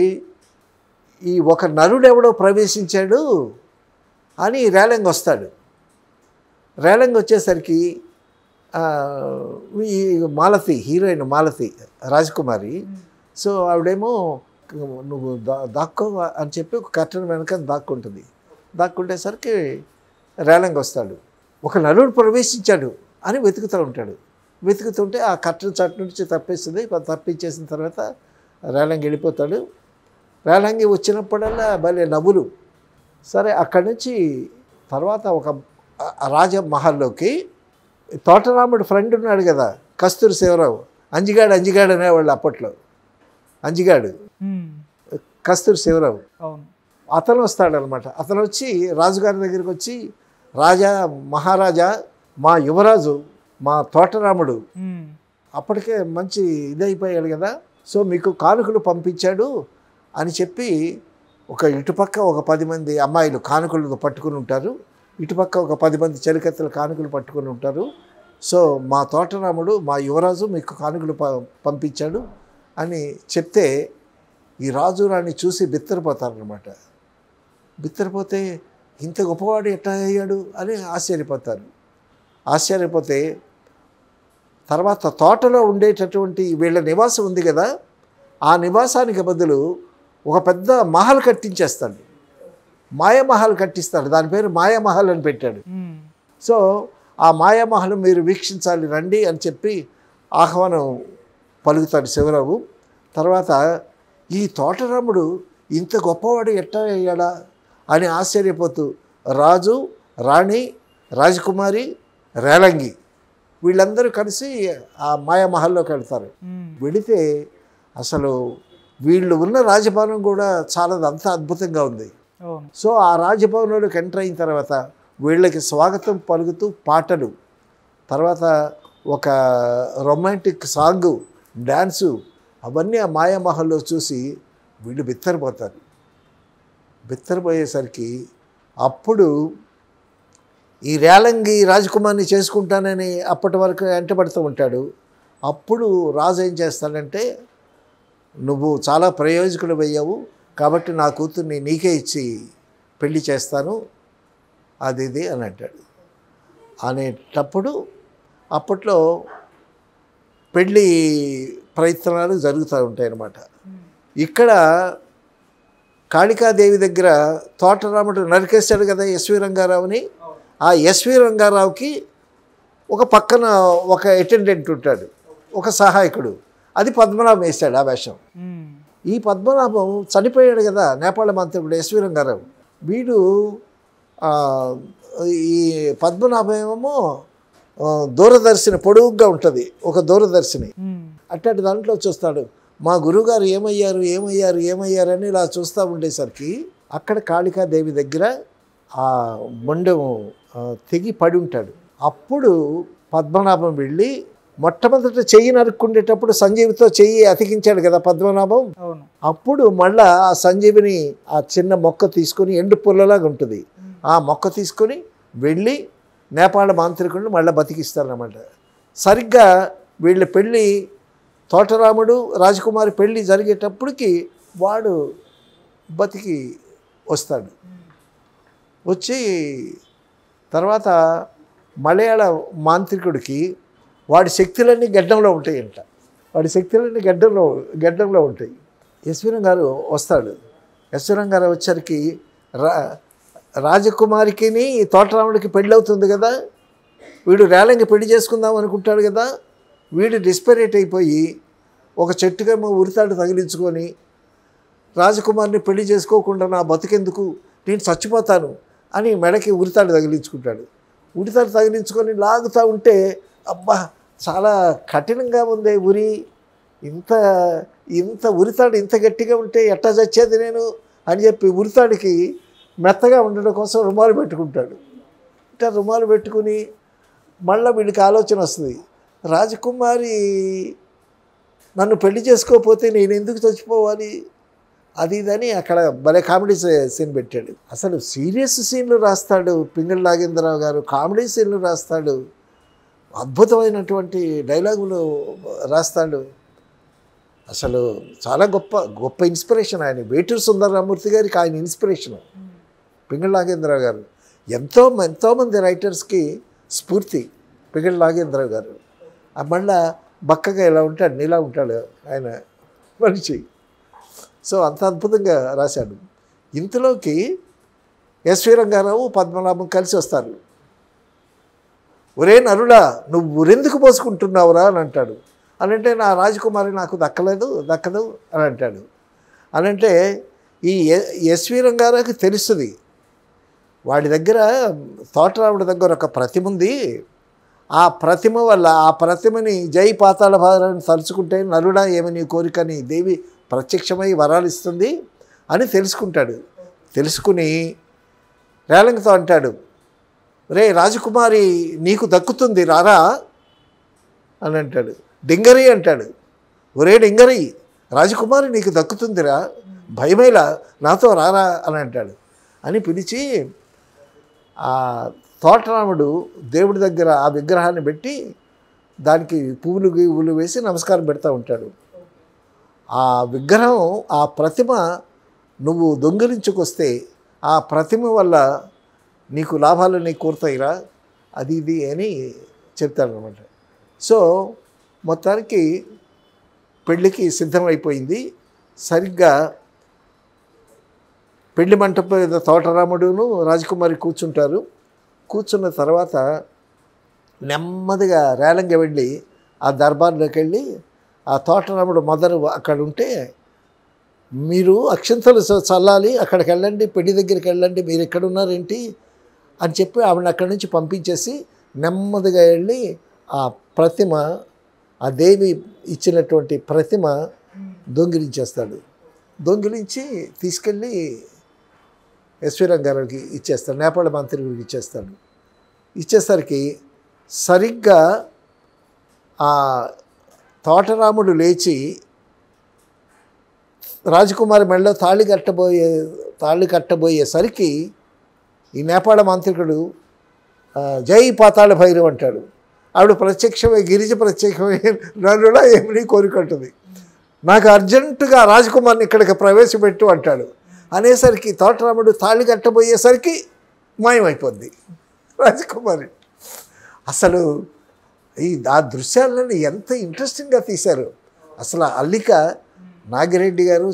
ఈ ఒక నరుడెవడో ప్రవేశించాడు అని రేలంగి వస్తాడు. రేలంగి వచ్చేసరికి ఈ మాలతి, హీరోయిన్ మాలతి రాజకుమారి, సో ఆవిడేమో నువ్వు దాక్కో అని చెప్పి ఒక కర్టన్ వెనక దాక్కుంటుంది. దాక్కుంటేసరికి రేలంగి వస్తాడు. ఒక నరుడు ప్రవేశించాడు అని వెతుకుతూ ఉంటాడు. వెతుకుతుంటే ఆ కర్టన్ చట్టు నుంచి తప్పేస్తుంది. తప్పించేసిన తర్వాత రేలంగి వెళ్ళిపోతాడు. రేలంగి వచ్చినప్పుడల్లా భలే నవ్వులు. సరే అక్కడి నుంచి తర్వాత ఒక రాజమహల్లోకి తోటరాముడు ఫ్రెండ్ ఉన్నాడు కదా, కస్తూరి శివరావు, అంజిగాడు అనేవాళ్ళు అప్పట్లో. అంజిగాడు కస్తూరి శివరావు, అతను వస్తాడనమాట. అతను వచ్చి రాజుగారి దగ్గరికి వచ్చి, రాజా, మహారాజా, మా యువరాజు, మా తోటరాముడు అప్పటికే మంచి ఇదైపోయాడు కదా, సో మీకు కానుకలు పంపించాడు అని చెప్పి, ఒక ఇటుపక్క ఒక 10 మంది అమ్మాయిలు కానుకలు పట్టుకుని ఉంటారు, ఇటుపక్క ఒక 10 మంది చెలికత్తెలు కానుకలు పట్టుకుని ఉంటారు. సో మా తోటరాముడు, మా యువరాజు మీకు కానుకలు పంపించాడు అని చెప్తే ఈ రాజు రాణి చూసి బిత్తరపోతారనమాట. బిత్తరపోతే ఇంత గొప్పవాడు ఎట్లా అయ్యాడు అని ఆశ్చర్యపోతే తర్వాత తోటలో ఉండేటటువంటి వీళ్ళ నివాసం ఉంది కదా, ఆ నివాసానికి బదులు ఒక పెద్ద మహల్ కట్టించేస్తాడు, మాయామహల్ కట్టిస్తాడు. దాని పేరు మాయామహల్ అని పెట్టాడు. సో ఆ మాయామహల్ మీరు వీక్షించాలి రండి అని చెప్పి ఆహ్వానం పలుకుతాడు శివరావు. తర్వాత ఈ తోటరాముడు ఇంత గొప్పవాడు ఎట్లా అయ్యాడా అని ఆశ్చర్యపోతూ రాజు, రాణి, రాజకుమారి, రేలంగి వీళ్ళందరూ కలిసి ఆ మాయామహల్లోకి వెళ్తారు. వెళితే అసలు వీళ్ళు ఉన్న రాజభవనం కూడా చాలా అంత అద్భుతంగా ఉంది. సో ఆ రాజభవనంలోకి ఎంటర్ అయిన తర్వాత వీళ్ళకి స్వాగతం పలుకుతూ పాటలు, తర్వాత ఒక రొమాంటిక్ సాంగు, డ్యాన్సు, అవన్నీ ఆ మాయామహల్లో చూసి వీళ్ళు బిత్తరపోతారు. బిత్తరపోయేసరికి అప్పుడు ఈ రేలంగి రాజకుమారిని చేసుకుంటానని అప్పటి వరకు వెంటబడుతూ ఉంటాడు. అప్పుడు రాజు ఏం చేస్తాడంటే, నువ్వు చాలా ప్రయోజకులు అయ్యావు కాబట్టి నా కూతుర్ని నీకే ఇచ్చి పెళ్లి చేస్తాను అది ఇది అని అంటాడు. అనేటప్పుడు అప్పట్లో పెళ్ళి ప్రయత్నాలు జరుగుతూ ఉంటాయి అన్నమాట. ఇక్కడ కాళికాదేవి దగ్గర తోటరాముడు నరికేశాడు కదా ఎస్వి రంగారావుని. ఆ ఎస్వి రంగారావుకి ఒక పక్కన ఒక అటెండెంట్ ఉంటాడు, ఒక సహాయకుడు, అది పద్మనాభం వేశాడు ఆ వేషం. ఈ పద్మనాభం చనిపోయాడు కదా నేపాళ మంత్రుడు ఎస్వి రంగారావు. వీడు ఈ పద్మనాభం ఏమో దూరదర్శిని పొడుగ్గా ఉంటుంది, ఒక దూరదర్శిని. అట్లాంటి దాంట్లో చూస్తాడు, మా గురువుగారు ఏమయ్యారు అని ఇలా చూస్తూ ఉండేసరికి అక్కడ కాళికాదేవి దగ్గర ఆ మొండెం తెగి పడి ఉంటాడు. అప్పుడు పద్మనాభం వెళ్ళి మొట్టమొదట చెయ్యి నరుక్కుండేటప్పుడు సంజీవితో చెయ్యి అతికించాడు కదా పద్మనాభం. అప్పుడు మళ్ళా ఆ సంజీవిని ఆ చిన్న మొక్క తీసుకొని, ఎండు పుల్లలాగా ఉంటుంది, ఆ మొక్క తీసుకొని వెళ్ళి నేపాళ మాంత్రికుడిని మళ్ళీ బతికిస్తారన్నమాట. సరిగ్గా వీళ్ళ పెళ్ళి, తోటరాముడు రాజకుమారి పెళ్ళి జరిగేటప్పటికి వాడు బతికి వస్తాడు. వచ్చి తర్వాత మలయాళ మాంత్రికుడికి వాడి శక్తులన్నీ గడ్డంలో ఉంటాయంట. వాడి శక్తులన్నీ గడ్డంలో ఉంటాయి. యశ్వరం గారు వస్తాడు. యశ్వరం గారు వచ్చరికి రాజకుమారికి తోటరాముడికి పెళ్ళి అవుతుంది కదా, వీడు రేలంగి పెళ్లి చేసుకుందాం అనుకుంటాడు కదా, వీడు డిస్పరేట్ అయిపోయి ఒక చెట్టుకేమో ఉరితాడు తగిలించుకొని, రాజకుమారిని పెళ్లి చేసుకోకుండా నా బతుకెందుకు, నేను చచ్చిపోతాను అని మెడకి ఉరితాడు తగిలించుకుంటాడు. ఉరితాడు తగిలించుకొని లాగుతూ ఉంటే, అబ్బా చాలా కఠినంగా ఉంది ఉరి, ఇంత ఉరితాడు ఇంత గట్టిగా ఉంటే ఎట్టా చచ్చేది నేను అని చెప్పి ఉరితాడికి మెత్తగా ఉండడం కోసం రుమాలు పెట్టుకుంటాడు. ఇట్లా రుమాలు పెట్టుకుని మళ్ళీ వీడికి ఆలోచన వస్తుంది, రాజకుమారి నన్ను పెళ్లి చేసుకోకపోతే నేను ఎందుకు చచ్చిపోవాలి, అది ఇదని అక్కడ భలే కామెడీ సీన్ పెట్టాడు. అసలు సీరియస్ సీన్లు రాస్తాడు పింగళి నాగేంద్రరావు గారు, కామెడీ సీన్లు రాస్తాడు, అద్భుతమైనటువంటి డైలాగులు రాస్తాడు. అసలు చాలా గొప్ప గొప్ప ఇన్స్పిరేషన్ ఆయన. వేటూరి సుందరరామూర్తి గారికి ఆయన ఇన్స్పిరేషను పింగళి నాగేంద్రరావు గారు. ఎంతోమంది రైటర్స్కి స్ఫూర్తి పింగళి నాగేంద్రరావు గారు. మళ్ళా బక్కగా ఇలా ఉంటాడు, నీలా ఉంటాడు ఆయన మనిషి. సో అంత అద్భుతంగా రాశాడు. ఇంతలోకి ఎస్వి రంగారావు పద్మనాభం కలిసి వస్తారు. ఒరే నరుడా, నువ్వు ఊరెందుకు పోసుకుంటున్నావురా అని అంటాడు. అనంటే నా రాజకుమారి నాకు దక్కదు అని అంటాడు. అనంటే ఈ ఎస్వి రంగారావుకి తెలుస్తుంది, వాడి దగ్గర తోటరాముడి దగ్గర ఒక ప్రతిమ ఉంది, ఆ ప్రతిమ వల్ల ఆ ప్రతిమని జై పాతాళ భారాన్ని తలుచుకుంటే నరుడా ఏమి నీ కోరికని దేవి ప్రత్యక్షమై వరాలు ఇస్తుంది అని తెలుసుకుంటాడు. తెలుసుకుని రేలంగితో అంటాడు, రే రాజకుమారి నీకు దక్కుతుంది రారా అని అంటాడు. డింగరి అంటాడు, ఒరే డింగరి రాజకుమారి నీకు దక్కుతుందిరా, భయమేలా నాతో రారా అని అంటాడు. అని పిలిచి ఆ తోటరాముడు దేవుడి దగ్గర ఆ విగ్రహాన్ని పెట్టి దానికి పువ్వులు వేసి నమస్కారం పెడతా ఉంటాడు. ఆ విగ్రహం, ఆ ప్రతిమ నువ్వు దొంగిలించుకొస్తే ఆ ప్రతిమ వల్ల నీకు లాభాలు నీకు కోరుతాయిరా, అది ఇది అని చెప్తాడనమాట. సో మొత్తానికి పెళ్ళికి సిద్ధమైపోయింది. సరిగ్గా పెళ్లి మంటపం మీద తోటరాముడును రాజకుమారి కూర్చుంటారు. కూర్చున్న తర్వాత నెమ్మదిగా రేలంగి వెళ్ళి ఆ దర్బార్లోకి వెళ్ళి ఆ తోటరాముడు మదరు అక్కడ ఉంటే, మీరు అక్షంతలు చల్లాలి, అక్కడికి వెళ్ళండి, పెళ్లి దగ్గరికి వెళ్ళండి, మీరు ఎక్కడ ఉన్నారేంటి అని చెప్పి ఆవిడని అక్కడి నుంచి పంపించేసి నెమ్మదిగా వెళ్ళి ఆ ప్రతిమ, ఆ దేవి ఇచ్చినటువంటి ప్రతిమ దొంగిలించేస్తాడు. దొంగిలించి తీసుకెళ్ళి ఎస్వి రంగారావుకి ఇచ్చేస్తాడు, నేపాళ మంత్రికి ఇచ్చేస్తాడు. ఇచ్చేసరికి సరిగ్గా ఆ తోటరాముడు లేచి రాజకుమారి మెడలో తాళి కట్టబోయేసరికి ఈ నేపాళ మాంత్రికుడు జై పాతాళ భైరవ్ అంటాడు. ఆవిడ ప్రత్యక్షమై గిరిజ ప్రత్యక్షమై నన్నులా ఏమిని కోరుకుంటుంది, నాకు అర్జెంటుగా రాజకుమారిని ఇక్కడికి ప్రవేశపెట్టు అంటాడు. అనేసరికి తోటరాముడు తాళి కట్టబోయేసరికి మాయమైపోద్ది రాజకుమారి. అసలు ఆ దృశ్యాలను ఎంత ఇంట్రెస్టింగ్గా తీశారు. అసలు అల్లిక నాగిరెడ్డి గారు,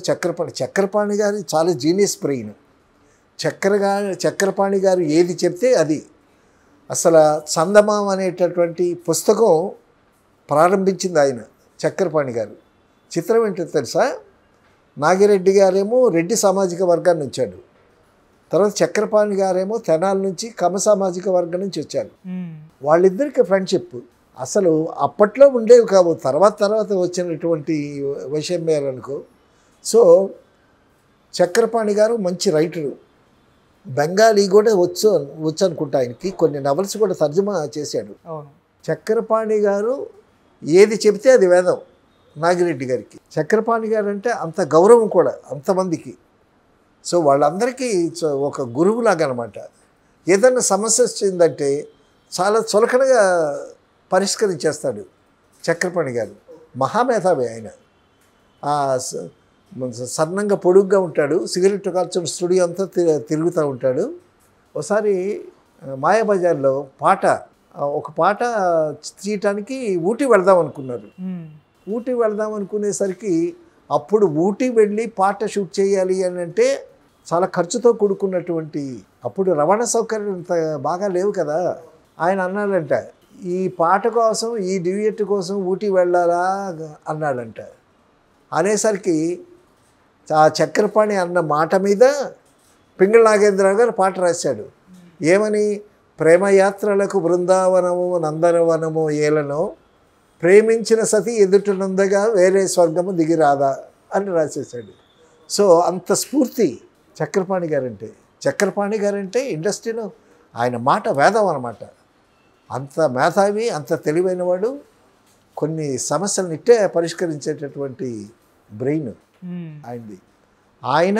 చక్రపాణి గారు చాలా జీనియస్ బ్రెయిన్. చక్రపాణి గారు ఏది చెప్తే అది. అసలు చందమామ అనేటటువంటి పుస్తకం ప్రారంభించింది ఆయన, చక్రపాణి గారు. చిత్రం ఏంటో తెలుసా, నాగిరెడ్డి గారేమో రెడ్డి సామాజిక వర్గాన్ని వచ్చాడు, తర్వాత చక్రపాణి గారేమో తెనాల నుంచి కమ సామాజిక వర్గం నుంచి వచ్చారు. వాళ్ళిద్దరికి ఫ్రెండ్షిప్ అసలు అప్పట్లో ఉండేవి కావు, తర్వాత వచ్చినటువంటి వైషమ్యాలు అనుకో. సో చక్రపాణి గారు మంచి రైటరు, బెంగాలీ కూడా వచ్చు అనుకుంటా, ఆయనకి కొన్ని నవల్స్ కూడా తర్జుమా చేశాడు. చక్రపాణి గారు ఏది చెబితే అది వేదం నాగిరెడ్డి గారికి. చక్రపాణి గారు అంటే అంత గౌరవం కూడా అంతమందికి. సో వాళ్ళందరికీ ఒక గురువులాగా అనమాట. ఏదన్నా సమస్య వచ్చిందంటే చాలా చులకనగా పరిష్కరించేస్తాడు చక్రపాణి గారు. మహామేధావి ఆయన. సన్నంగా పొడుగ్గా ఉంటాడు, సిగరెట్ కాల్చిన స్టూడియో అంతా తిరుగుతూ ఉంటాడు. ఒకసారి మాయాబజార్లో ఒక పాట తీయటానికి ఊటీ వెళదాం అనుకున్నారు. ఊటీ వెళదాం అనుకునేసరికి అప్పుడు ఊటీ వెళ్ళి పాట షూట్ చేయాలి అని అంటే చాలా ఖర్చుతో కూడుకున్నటువంటి, అప్పుడు రవాణా సౌకర్యం ఇంత బాగా లేవు కదా. ఆయన అన్నాడంట, ఈ పాట కోసం, ఈ డ్యూయట్ కోసం ఊటీ వెళ్ళాలా అన్నాడంట. అనేసరికి ఆ చక్రపాణి అన్న మాట మీద పింగళి నాగేంద్రరావు గారు పాట రాశాడు. ఏమని, ప్రేమయాత్రలకు బృందావనము నందనవనము ఏలనో, ప్రేమించిన సతి ఎదుటనుందగా వేరే స్వర్గము దిగిరాదా అని రాసేసాడు. సో అంత స్ఫూర్తి చక్రపాణి గారంటే ఇండస్ట్రీలో ఆయన మాట వేదం అన్నమాట. అంత మేధావి, అంత తెలివైనవాడు, కొన్ని సమస్యలను ఇట్టే పరిష్కరించేటటువంటి బ్రెయిన్ ఆయనది. ఆయన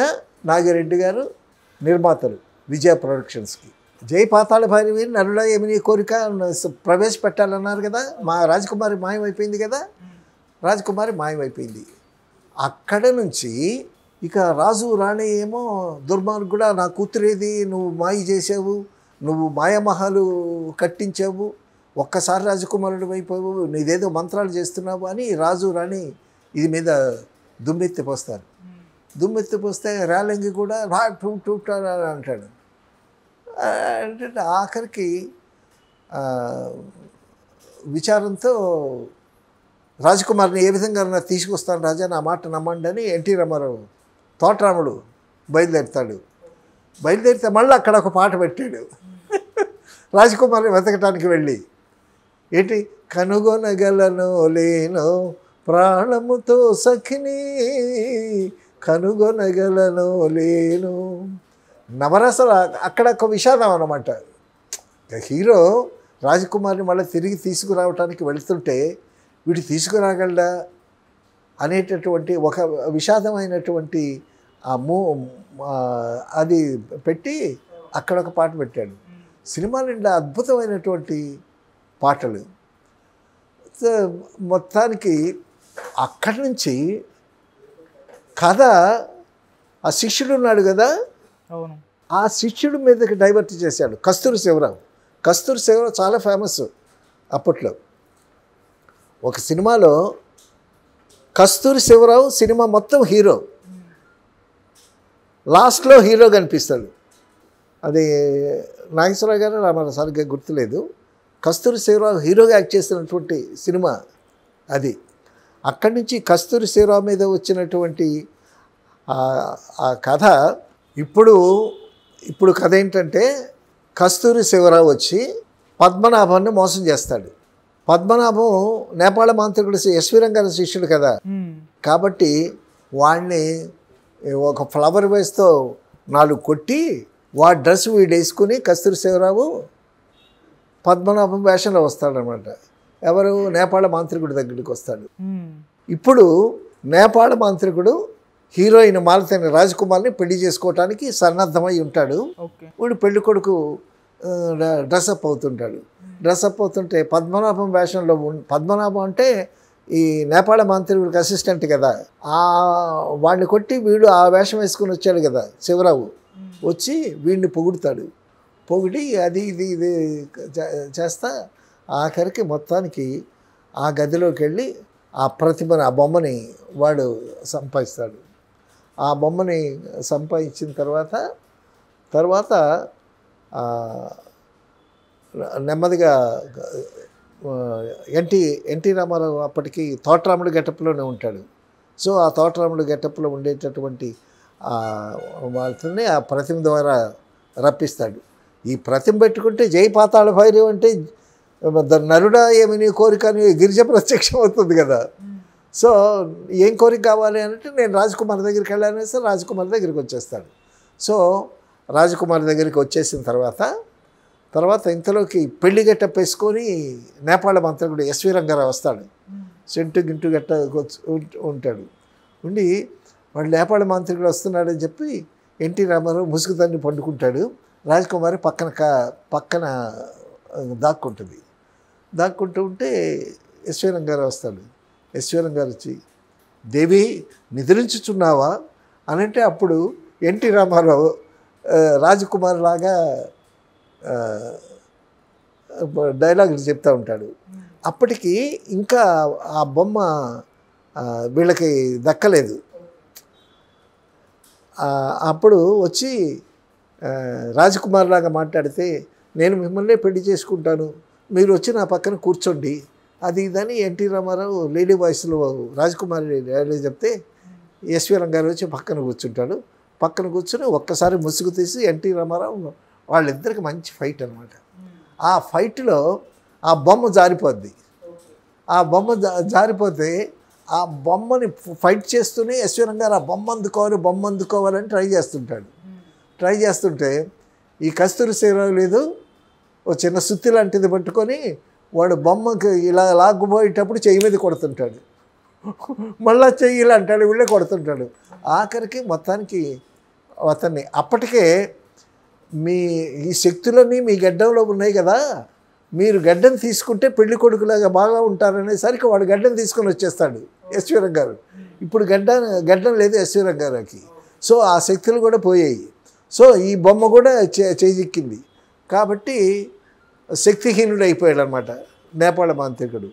నాగిరెడ్డి గారు నిర్మాతలు విజయ ప్రొడక్షన్స్కి. జై పాతాళ భైరవి నరుడా ఏమి కోరిక ప్రవేశపెట్టాలన్నారు కదా, మా రాజకుమారి మాయమైపోయింది కదా, రాజకుమారి మాయమైపోయింది. అక్కడ నుంచి ఇక రాజు రాణి ఏమో దుర్మార్గుడా నా కూతురేది, నువ్వు మాయ చేసావు, నువ్వు మాయమహాలు కట్టించావు, ఒక్కసారి రాజకుమారుడు అయిపోయావు, నీదేదో మంత్రాలు చేస్తున్నావు అని రాజు రాణి ఇది మీద దుమ్మెత్తిపోస్తారు. దుమ్మెత్తిపోస్తే రేలంగి కూడా అంటాడు. అంటే ఆఖరికి విచారంతో రాజకుమారిని ఏ విధంగా తీసుకొస్తాను రాజా, నా మాట నమ్మండి అని ఎన్టీ రామారావు తోటరాముడు బయలుదేరితే మళ్ళీ అక్కడ ఒక పాట పెట్టాడు. రాజకుమారిని వెతకటానికి వెళ్ళి ఏంటి కనుగొనగలను లేను ప్రాణముతో సఖిని కనుగొనగలను లేను. నవరసలు అక్కడ ఒక విషాదం అన్నమాట. హీరో రాజకుమారిని మళ్ళీ తిరిగి తీసుకురావటానికి వెళుతుంటే వీడు తీసుకురాగలడా అనేటటువంటి ఒక విషాదమైనటువంటి అది పెట్టి అక్కడ ఒక పాట పెట్టాడు. సినిమా నిండా అద్భుతమైనటువంటి పాటలు. మొత్తానికి అక్కడి నుంచి కథ ఆ శిష్యుడు ఉన్నాడు కదా, అవును, ఆ శిష్యుడి మీదకి డైవర్ట్ చేశాడు. కస్తూరి శివరావు చాలా ఫేమస్ అప్పట్లో. ఒక సినిమాలో కస్తూరి శివరావు సినిమా మొత్తం హీరో, లాస్ట్లో హీరో కనిపిస్తాడు. అది నాగేశ్వరరావు గారు నాకు సరిగ్గా గుర్తులేదు. కస్తూరి శివరావు హీరోగా యాక్ట్ చేసినటువంటి సినిమా అది. అక్కడి నుంచి కస్తూరి శివరావు మీద వచ్చినటువంటి ఆ కథ ఇప్పుడు కథ ఏంటంటే కస్తూరి శివరావు వచ్చి పద్మనాభాన్ని మోసం చేస్తాడు. పద్మనాభం నేపాళ మాంత్రికుడు ఎస్వి రంగారావు శిష్యుడు కదా, కాబట్టి వాడిని ఒక ఫ్లవర్ వేస్తో 4 కొట్టి వాడి డ్రెస్ వీడు వేసుకుని కస్తూరి శివరావు పద్మనాభం వేషంలో వస్తాడనమాట. ఎవరు నేపాళ మాంత్రికుడి దగ్గరికి వస్తాడు. ఇప్పుడు నేపాళ మాంత్రికుడు హీరోయిన్ మాలతేని రాజకుమార్ని పెళ్లి చేసుకోవటానికి సన్నద్ధమై ఉంటాడు. వీడు పెళ్లి కొడుకు డ్రెస్అప్ అవుతుంటాడు. డ్రెస్అప్ అవుతుంటే పద్మనాభం వేషంలో పద్మనాభం అంటే ఈ నేపాళ మాంత్రికుడికి అసిస్టెంట్ కదా, వాడిని కొట్టి వీడు ఆ వేషం వేసుకుని వచ్చాడు కదా శివరావు, వచ్చి వీడిని పొగుడుతాడు. పొగిడి అది ఇది ఇది చేస్తా ఆఖరికి మొత్తానికి ఆ గదిలోకి వెళ్ళి ఆ ప్రతిభను, ఆ బొమ్మని వాడు సంపాదిస్తాడు. ఆ బొమ్మని సంపాదించిన తర్వాత నెమ్మదిగా ఎన్టీ రామారావు అప్పటికి తోటరాముడు గెటప్లోనే ఉంటాడు. సో ఆ తోటరాముడు గెటప్లో ఉండేటటువంటి వాళ్ళని ఆ ప్రతిమ ద్వారా రప్పిస్తాడు. ఈ ప్రతిమ పెట్టుకుంటే జై పాతాళ భైరవి అంటే నరుడా ఏమి నీ కోరిక అని గిరిజ ప్రత్యక్షం అవుతుంది కదా. సో ఏం కోరిక కావాలి అంటే నేను రాజకుమారి దగ్గరికి వెళ్ళానేసి రాజకుమారి దగ్గరికి వచ్చేస్తాడు. సో రాజకుమారి దగ్గరికి వచ్చేసిన తర్వాత ఇంతలోకి పెళ్లి గెట్టప్ వేసుకొని నేపాళ మంత్రికుడు ఎస్వి రంగారావు వస్తాడు. సెంటు గింటు గట్ట ఉంటాడు. ఉండి వాడు నేపాళ మంత్రికుడు వస్తున్నాడని చెప్పి ఎన్టీ రామారావు ముసుగుదాన్ని పండుకుంటాడు. రాజకుమారి పక్కన దాక్కుంటూ ఉంటే ఎస్వి రంగారావు వస్తాడు. ఎస్వి రంగారావు వచ్చి దేవి నిద్రించుచున్నావా అని అంటే అప్పుడు ఎన్టీ రామారావు రాజకుమారి లాగా డైలాగులు చెప్తూ ఉంటాడు. అప్పటికి ఇంకా ఆ బొమ్మ వీళ్ళకి దక్కలేదు. అప్పుడు వచ్చి రాజకుమారి లాగా మాట్లాడితే నేను మిమ్మల్ని పెళ్లి చేసుకుంటాను, మీరు వచ్చి నా పక్కన కూర్చోండి అది ఇదని ఎన్టీ రామారావు లేడీ వాయిస్లో రాజకుమారి డైలాగ్ చెప్తే ఎస్వి రంగారావు వచ్చి పక్కన కూర్చుంటాడు. పక్కన కూర్చొని ఒక్కసారి ముసుగు తీసి ఎన్టీ రామారావు వాళ్ళిద్దరికి మంచి ఫైట్ అనమాట. ఆ ఫైట్లో ఆ బొమ్మ జారిపోద్ది. ఆ బొమ్మ జారిపోతే ఆ బొమ్మని ఫైట్ చేస్తూనే ఎస్వి రంగారావు ఆ బొమ్మ అందుకోవాలని ట్రై చేస్తుంటే ఈ కస్తూరి శివరావు లేదు ఓ చిన్న సుత్తి లాంటిది పట్టుకొని వాడు బొమ్మకి ఇలా లాక్కుపోయేటప్పుడు చెయ్యి మీద కొడుతుంటాడు. మళ్ళా చెయ్యి ఇలా అంటాడు, వీళ్ళే కొడుతుంటాడు. ఆఖరికి మొత్తానికి అతన్ని అప్పటికే మీ ఈ శక్తులన్నీ మీ గడ్డంలో ఉన్నాయి కదా, మీరు గడ్డం తీసుకుంటే పెళ్లి కొడుకులాగా బాగా ఉంటారనేసరికి వాడు గడ్డం తీసుకొని వచ్చేస్తాడు ఎస్వీరం గారు. ఇప్పుడు గడ్డం లేదు ఎస్వీరం గారికి. సో ఆ శక్తులు కూడా పోయాయి. సో ఈ బొమ్మ కూడా చేజిక్కింది. కాబట్టి శక్తిహీనుడు అయిపోయాడు అనమాట నేపాళ మాంత్రికుడు.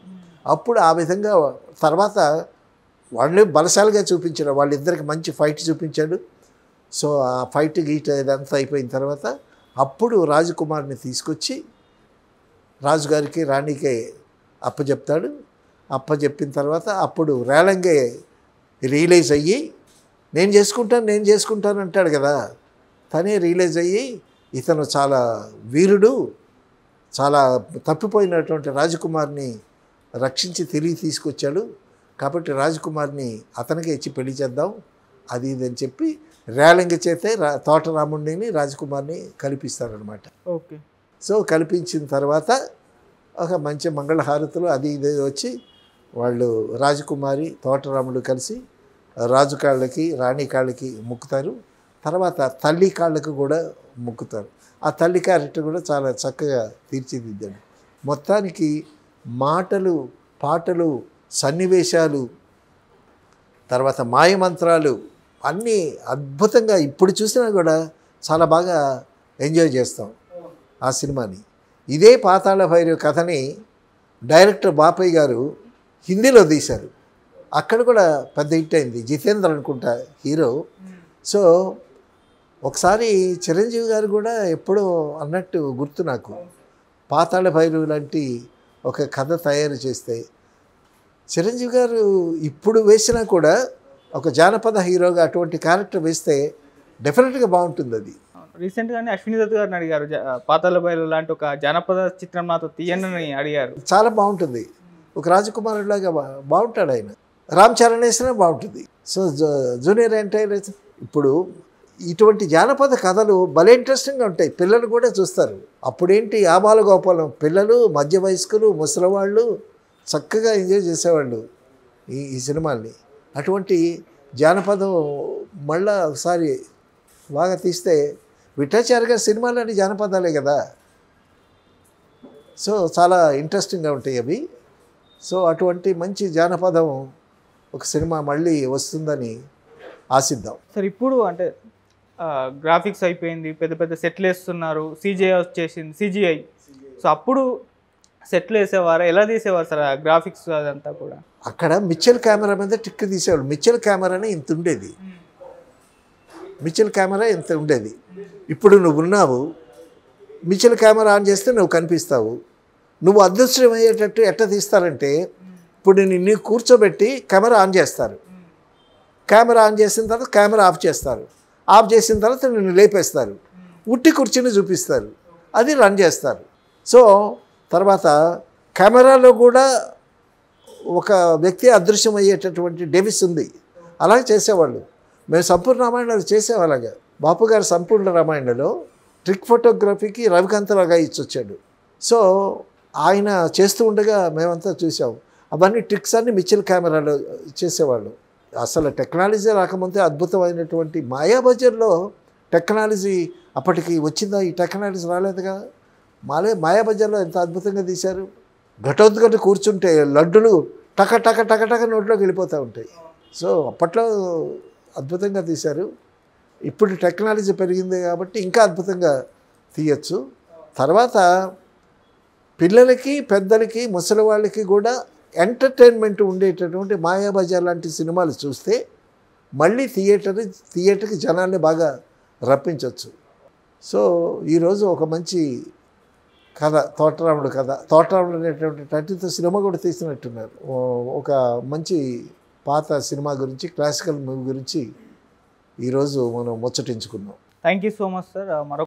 అప్పుడు ఆ విధంగా తర్వాత వాళ్ళు బలశాలిగా చూపించాడు, వాళ్ళిద్దరికి మంచి ఫైట్ చూపించాడు. సో ఆ ఫైట్ గీట్ ఇదంతా అయిపోయిన తర్వాత అప్పుడు రాజకుమార్ని తీసుకొచ్చి రాజుగారికి రాణికే అప్పచెప్తాడు. అప్పచెప్పిన తర్వాత అప్పుడు రేలంగే రియలైజ్ అయ్యి నేను చేసుకుంటాను అంటాడు కదా, తనే రియలైజ్ అయ్యి ఇతను చాలా వీరుడు, చాలా తప్పిపోయినటువంటి రాజకుమార్ని రక్షించి తిరిగి తీసుకొచ్చాడు, కాబట్టి రాజకుమార్ని అతనికే ఇచ్చి పెళ్లి చేద్దాం అది ఇది అని చెప్పి రేలంగి చేతే తోటరాముడిని రాజకుమార్ని కల్పిస్తారనమాట. ఓకే. సో కల్పించిన తర్వాత ఒక మంచి మంగళహారతులు అది ఇది వచ్చి వాళ్ళు రాజకుమారి తోటరాముడు కలిసి రాజు కాళ్ళకి రాణి కాళ్ళకి మొక్కుతారు. తర్వాత తల్లి కాళ్ళకు కూడా మొక్కుతారు. ఆ తల్లి క్యారెక్టర్ కూడా చాలా చక్కగా తీర్చిదిద్దాడు. మొత్తానికి మాటలు, పాటలు, సన్నివేశాలు, తర్వాత మాయమంత్రాలు అన్నీ అద్భుతంగా ఇప్పుడు చూసినా కూడా చాలా బాగా ఎంజాయ్ చేస్తాం ఆ సినిమాని. ఇదే పాతాళ భైరవి కథని డైరెక్టర్ బాపయ్య గారు హిందీలో తీశారు. అక్కడ కూడా పెద్ద హిట్ అయింది. జితేంద్ర అనుకుంటా హీరో. సో ఒకసారి చిరంజీవి గారు కూడా ఎప్పుడో అన్నట్టు గుర్తు నాకు, పాతాళ భైరవి లాంటి ఒక కథ తయారు చేస్తే చిరంజీవి గారు ఇప్పుడు వేసినా కూడా ఒక జానపద హీరోగా అటువంటి క్యారెక్టర్ వేస్తే డెఫినెట్గా బాగుంటుంది. అది రీసెంట్గానే అశ్విని దత్ గారిని అడిగారు, పాతాళ భైరవి లాంటి ఒక జానపద చిత్రం నాతో తీయండి అని అడిగారు. చాలా బాగుంటుంది. ఒక రాజకుమారుడిలాగా బాగుంటాడు ఆయన. రామ్ చరణ్ వేసినా బాగుంటుంది. సో జూనియర్ ఎన్టీఆర్ ఇప్పుడు ఇటువంటి జానపద కథలు భలే ఇంట్రెస్టింగ్గా ఉంటాయి, పిల్లలు కూడా చూస్తారు. అప్పుడేంటి ఆబాల గోపాలం పిల్లలు, మధ్య వయస్కులు, ముసలివాళ్ళు చక్కగా ఎంజాయ్ చేసేవాళ్ళు ఈ సినిమాల్ని. అటువంటి జానపదం మళ్ళా ఒకసారి బాగా తీస్తే విఠాచార్య గారి సినిమాలన్నీ జానపదాలే కదా. సో చాలా ఇంట్రెస్టింగ్గా ఉంటాయి అవి. సో అటువంటి మంచి జానపదం ఒక సినిమా మళ్ళీ వస్తుందని ఆశిద్దాం. సార్ ఇప్పుడు అంటే గ్రాఫిక్స్ అయిపోయింది, పెద్ద పెద్ద సెట్లు వేస్తున్నారు, సిజిఐ వచ్చేసింది, సిజిఐ. సో అప్పుడు సెట్లు వేసేవారా, ఎలా తీసేవారు సార్ ఆ గ్రాఫిక్స్ అదంతా కూడా? అక్కడ మిచ్చల్ కెమెరా మీద టిక్ తీసేవాళ్ళు. మిచ్చల్ కెమెరానే ఇంత ఉండేది. మిచ్చల్ కెమెరా ఇంత ఉండేది. ఇప్పుడు నువ్వు ఉన్నావు, మిచ్చల్ కెమెరా ఆన్ చేస్తే నువ్వు కనిపిస్తావు. నువ్వు అదృశ్యం అయ్యేటట్టు ఎట్లా తీస్తారంటే, ఇప్పుడు నిన్ను కూర్చోబెట్టి కెమెరా ఆన్ చేస్తారు. కెమెరా ఆన్ చేసిన తర్వాత కెమెరా ఆఫ్ చేస్తారు. ఆఫ్ చేసిన తర్వాత నిన్ను లేపేస్తారు, ఉట్టి కుర్చీని చూపిస్తారు, అది రన్ చేస్తారు. సో తర్వాత కెమెరాలో కూడా ఒక వ్యక్తి అదృశ్యం అయ్యేటటువంటి డెవిస్ ఉంది. అలాగే చేసేవాళ్ళు. మేము సంపూర్ణ రామాయణాలు చేసేవాళ్ళగా. బాపు గారు సంపూర్ణ రామాయణలో ట్రిక్ ఫోటోగ్రఫీకి రవికాంతరావుగా ఇచ్చొచ్చాడు. సో ఆయన చేస్తూ ఉండగా మేమంతా చూసాం. అవన్నీ ట్రిక్స్ అన్నీ మిచ్చల్ కెమెరాలో చేసేవాళ్ళు. అసలు టెక్నాలజీ రాకముందే అద్భుతమైనటువంటి మాయాబజార్లో టెక్నాలజీ అప్పటికి వచ్చిందా? ఈ టెక్నాలజీ రాలేదుగా. మాయాబజార్లో ఎంత అద్భుతంగా తీశారు. ఘటోద్ఘట కూర్చుంటే లడ్డులు టక టక టక టక నోట్లోకి వెళ్ళిపోతూ ఉంటాయి. సో అప్పట్లో అద్భుతంగా తీశారు. ఇప్పుడు టెక్నాలజీ పెరిగింది కాబట్టి ఇంకా అద్భుతంగా తీయచ్చు. తర్వాత పిల్లలకి, పెద్దలకి, ముసలి వాళ్ళకి కూడా ఎంటర్టైన్మెంట్ ఉండేటటువంటి మాయాబజార్ లాంటి సినిమాలు చూస్తే మళ్ళీ థియేటర్కి జనాల్ని బాగా రప్పించవచ్చు. సో ఈరోజు ఒక మంచి కథ, తోటరాముడు కథ, తోటరాముడు అనేటువంటి టైటిల్తో సినిమా కూడా తీసినట్టున్నారు. ఒక మంచి పాత సినిమా గురించి, క్లాసికల్ మూవీ గురించి ఈరోజు మనం ముచ్చటించుకున్నాం. Thank you so much sir.